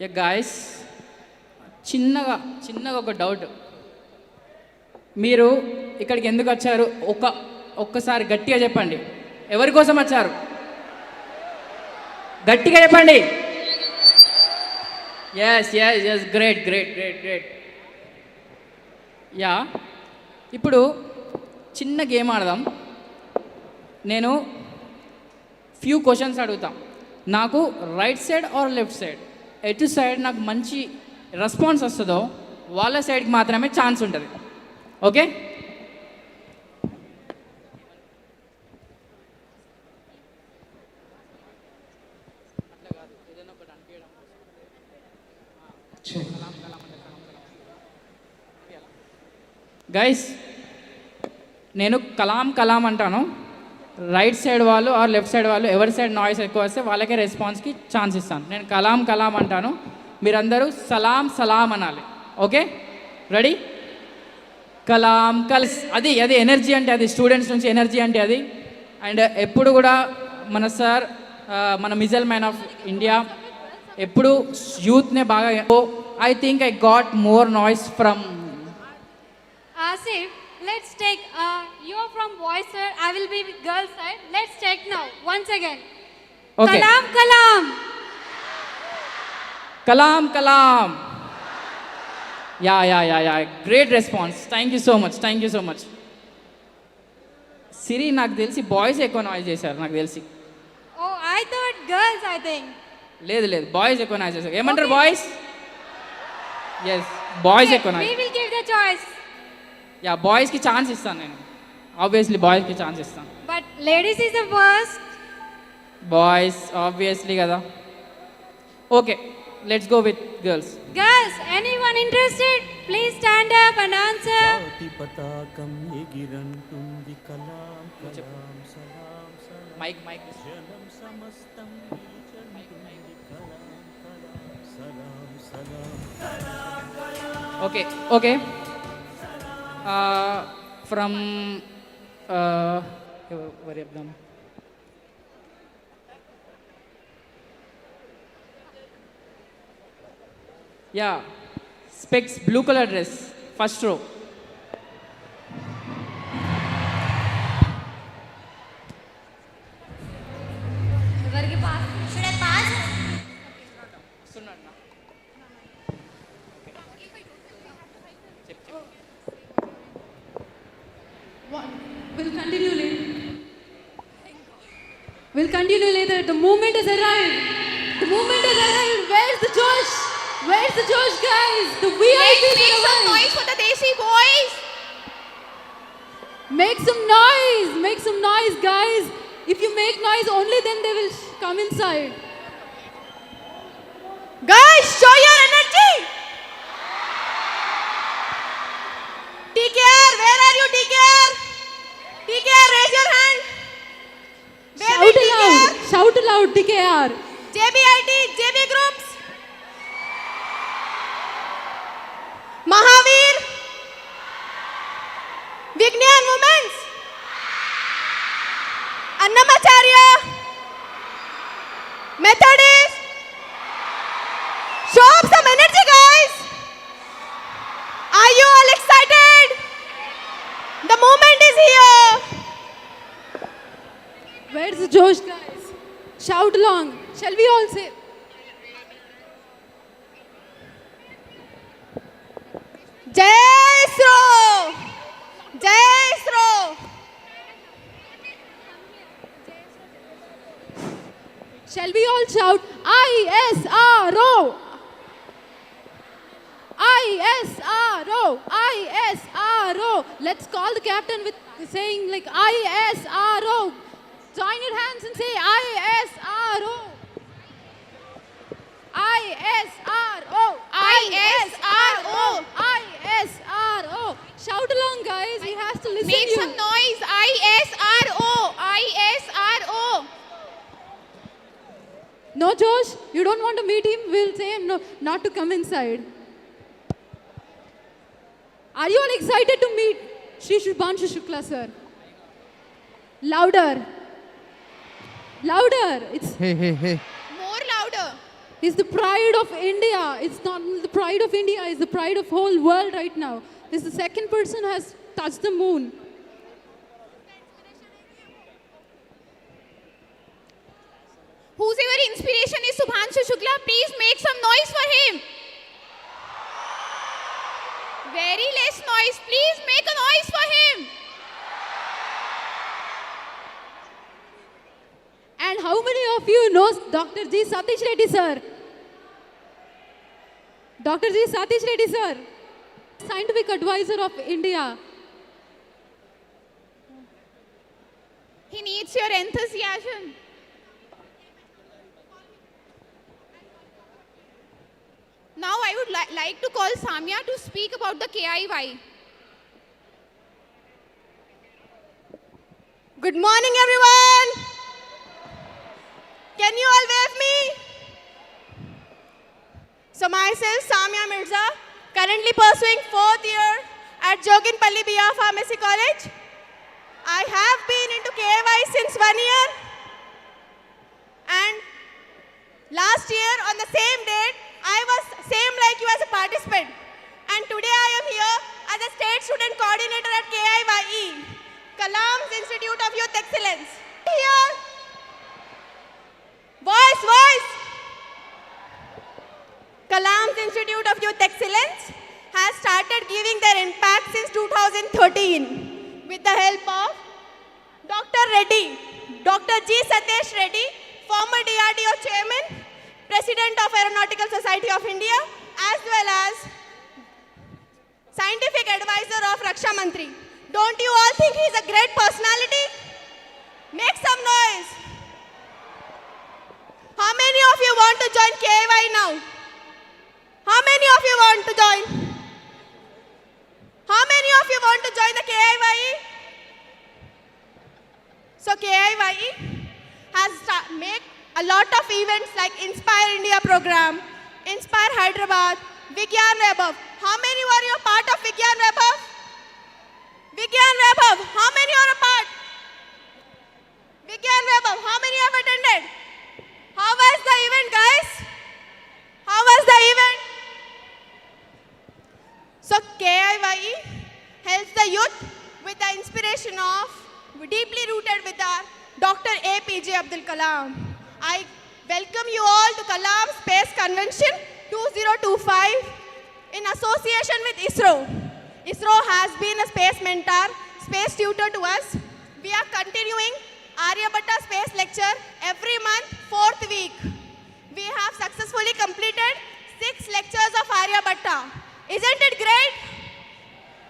Yeah, guys, చిన్నగా ఒక doubt. మీరు ఇక్కడికి ఎందుకు వచ్చారు? ఒక్కసారి గట్టిగా చెప్పండి. ఎవరి కోసం వచ్చారు? గట్టిగా చెప్పండి. Yes great. యా, ఇప్పుడు చిన్న గేమ్ ఆడదాం. నేను ఫ్యూ క్వశ్చన్స్ అడుగుతాం. నాకు right side or left side, ఎటు సైడ్ నాకు మంచి రెస్పాన్స్ వస్తుందో వాళ్ళ సైడ్కి మాత్రమే ఛాన్స్ ఉంటుంది. ఓకే? గైస్, నేను కలాం అంటాను. రైట్ సైడ్ వాళ్ళు ఆర్ లెఫ్ట్ సైడ్ వాళ్ళు ఎవరి సైడ్ నాయిస్ ఎక్కువ వస్తే వాళ్ళకే రెస్పాన్స్కి ఛాన్స్ ఇస్తాను. నేను కలాం అంటాను, మీరందరూ సలాం అనాలి. ఓకే? రెడీ? కలాం అది ఎనర్జీ అంటే అది, స్టూడెంట్స్ నుంచి ఎనర్జీ అంటే అది. అండ్ ఎప్పుడు కూడా మన సార్, మన మిజైల్ మ్యాన్ ఆఫ్ ఇండియా ఎప్పుడు యూత్నే బాగా. I think I got more noise from Asif. Let's take, you are from boys side, I will be with girls side. Let's take now, once again. Okay. Kalam. Yeah. Great response. Thank you so much. Siri, నాకు తెలిసి boys ఎక్కువ noise చేశారు నాకు తెలిసి. Oh, I thought girls, I think. లేదు, boys ఎక్కువ noise చేశారు. ఏమంటారు బాయ్స్? ఎస్, బాయ్స్ ఎక్కువ noise. We will give the choice. Yeah, బాయ్స్కి ఛాన్స్ ఇస్తాను నేను. ఆబ్వియస్లీ బాయ్స్కి ఛాన్స్ ఇస్తాను. But ladies is the first. Boys obviously కదా. Okay, let's go with girls. Girls, anyone interested? Please stand up and answer. జాతి పతాకం ఎగిరంటుంది కలాం కలాం సలాం సలాం. Mic జనం సమస్తం నిలిచంటుంది కలాం కలాం సలాం సలాం. ఓకే. ఫ్రమ్ ఎవరు చెప్దాం? Yeah, specs, blue colour dress, first row. ఎవరికి pass? Should I pass? We'll continue later. The moment has arrived. Where's the Josh? Guys? The VIP. Make some noise for the Desi boys. Make some noise, guys. If you make noise, only then they will come inside. Guys, show your energy. TKR, where are you, TKR? TKR, raise your hand. Shout aloud, TKR. JBIT, JB groups. Mahavir. Vignan Women's. Annamacharya. Methodist. Show up some energy, guys. Are you all excited? The moment is here. Where's the Josh, guys? Shout along. Shall we all say? Jai ISRO! Jai ISRO! Shall we all shout ISRO? ISRO! ISRO! Let's call the captain with saying like ISRO. Join your hands and say ISRO. ISRO. ISRO. ISRO. Shout along, guys. He has to listen. Make some noise. ISRO. ISRO. No, Josh, you don't want to meet him? We'll say him no, not to come inside. Are you all excited to meet Shri Shubhanshu Shukla sir? Louder. Louder. It's More louder. He's the pride of India. It's not the pride of India, it's the pride of whole world right now. He's the second person who has touched the moon. Whosoever inspiration is Shubhanshu Shukla, please make some noise for him. Very less noise. Please make a noise for him. And how many of you knows Dr. G. Satish Reddy sir? Dr. G. Satish Reddy sir, scientific advisor of India. He needs your enthusiasm. Now I would like to call Samya to speak about the KIYE. Good morning, everyone. Can you all wave me? So myself, Samya Mirza, currently pursuing 4th year at Joginpalli BR Pharmacy College. I have been into KIYE since 1 year. And last year on the same date, I was same like you as a participant. And today I am here as a state student coordinator at KIYE, Kalam'S Institute of Youth Excellence. Here, voice. Kalam'S Institute of Youth Excellence has started giving their impact since 2013 with the help of Dr. Reddy, Dr. G. Satish Reddy, former DRDO chairman, President of Aeronautical Society of India, as well as scientific advisor of Raksha Mantri. Don't you all think he's a great personality? Make some noise. How many of you want to join KIYE now? How many of you want to join? How many of you want to join the KIYE? So KIYE has made a lot of events like Inspire India program, Inspire Hyderabad, Vigyan Vaibhav. How many were you a part of Vigyan Vaibhav? Vigyan Vaibhav, how many are a part? Vigyan Vaibhav, how many have attended? How was the event, guys? How was the event? So KIYE helps the youth with the inspiration of, deeply rooted with our Dr. APJ Abdul Kalam. I welcome you all to Kalam'S Space Convention 2025 in association with ISRO. ISRO has been a space mentor, space tutor to us. We are continuing Aryabhatta Space Lecture every month, 4th week. We have successfully completed 6 lectures of Aryabhatta. Isn't it great?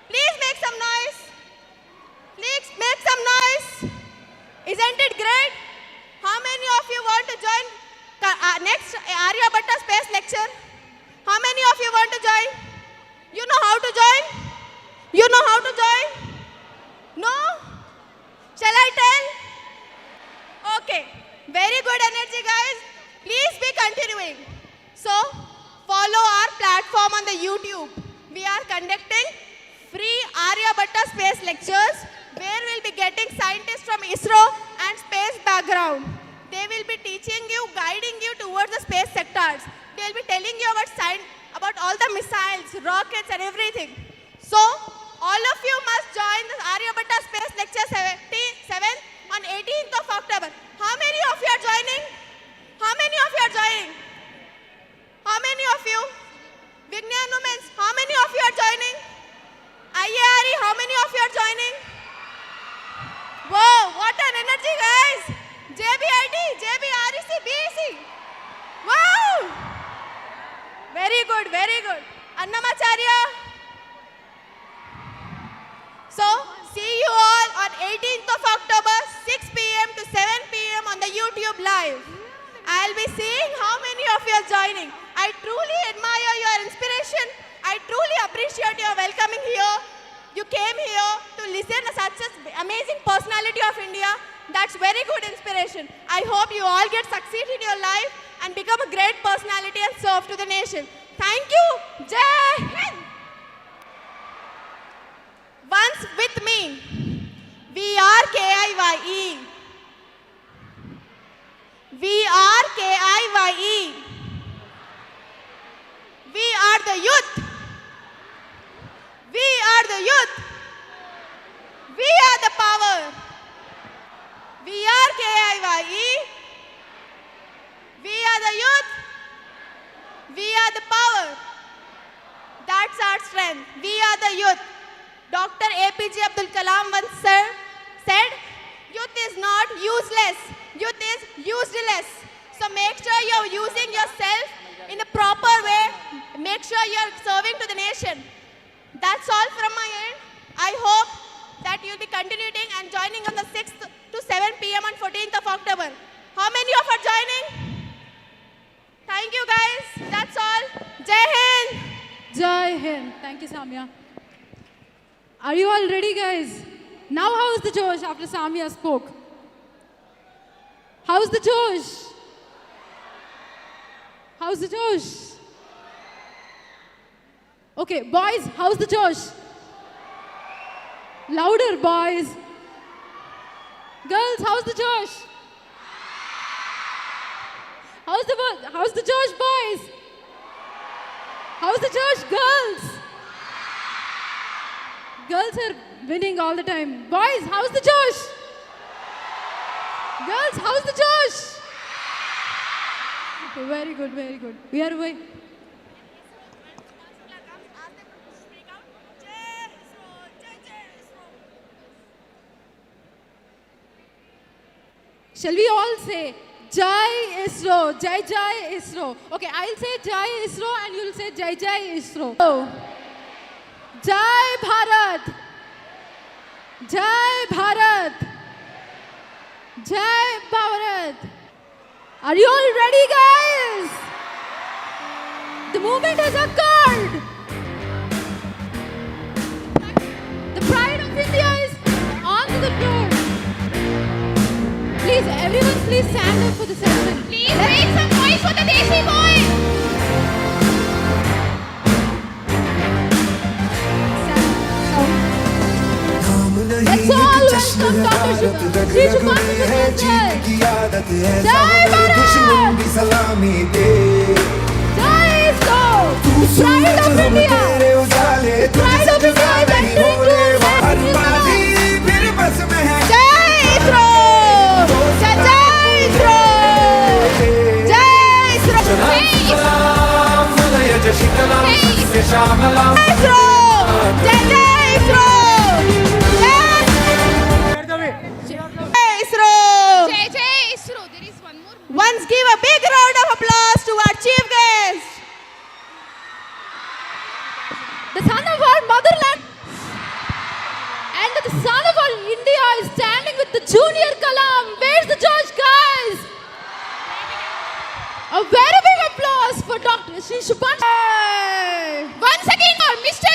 Please make some noise. Please make some noise. Isn't it great? How many of you want to join next Aryabhatta Space Lecture? How many of you want to join? You know how to join? You know how to join? No? Shall I tell? Okay. Very good energy, guys. Please be continuing. So, follow our platform on the YouTube. We are conducting free Aryabhatta Space Lectures where we'll be getting scientists from ISRO and space background. They will be teaching you, guiding you towards the space sectors. They'll be telling you about all the missiles, rockets and everything. So, all of you must join the Aryabhatta Space Lecture 77 on 18th of October. How many of you are joining? How many of you are joining? How many of you? Vignan Women's, how many of you are joining? IARE, how many of you are joining? Whoa, what an energy, guys! JBID, JBREC, BEC. Wow! Very good, very good. Annamacharya. So, see you all on 18th of October, 6 p.m. to 7 p.m. on the YouTube Live. I'll be seeing how many of you are joining. I truly admire your inspiration. I truly appreciate your welcoming here. You came here to listen to such an amazing personality of India. That's very good inspiration. I hope you all get succeed in your life and become a great personality and serve to the nation. Thank you. Jai Hind. APJ Abdul Kalam once said, youth is not useless, youth is useless. So make sure you're using yourself in a proper way. Make sure you're serving to the nation. That's all from my end. I hope that you'll be continuing and joining on the 6th to 7 p.m. on 14th of October. How many of you are joining? Thank you guys. That's all. Jai Hind. Jai Hind. Thank you, Samya. Are you all ready, guys? Now how's the Josh after Samya spoke? How's the Josh? How's the Josh? Okay, boys, how's the Josh? Louder, boys. Girls, how's the Josh? How's the Josh, boys? How's the Josh, girls? Girls are winning all the time. Boys, how's the Josh? Girls, how's the Josh? Very good, very good. We are away. Shall we all say Jai ISRO, Jai Jai ISRO? Okay, I'll say Jai ISRO and you'll say Jai Jai ISRO. Oh. Jai Bharat, Jai Bharat, Jai Bharat. Are you all ready, guys? The movement has occurred. The pride of India is onto the floor. Please, everyone, please stand up for the ceremony. Please make some noise for the Desi boy. Let's all welcome Dr. Shri Shuman Jai Bharat! Jai ISRO! Pride of India! Pride of India is entering to Jai ISRO! Jai ISRO! Jai ISRO! ISRO! Jai ISRO! Once give a big round of applause to our chief guest. The son of our motherland and the son of our India is standing with the junior Kalam. Where's the judge, guys? A very big applause for Dr. Shri Shuman. Once again, Mr.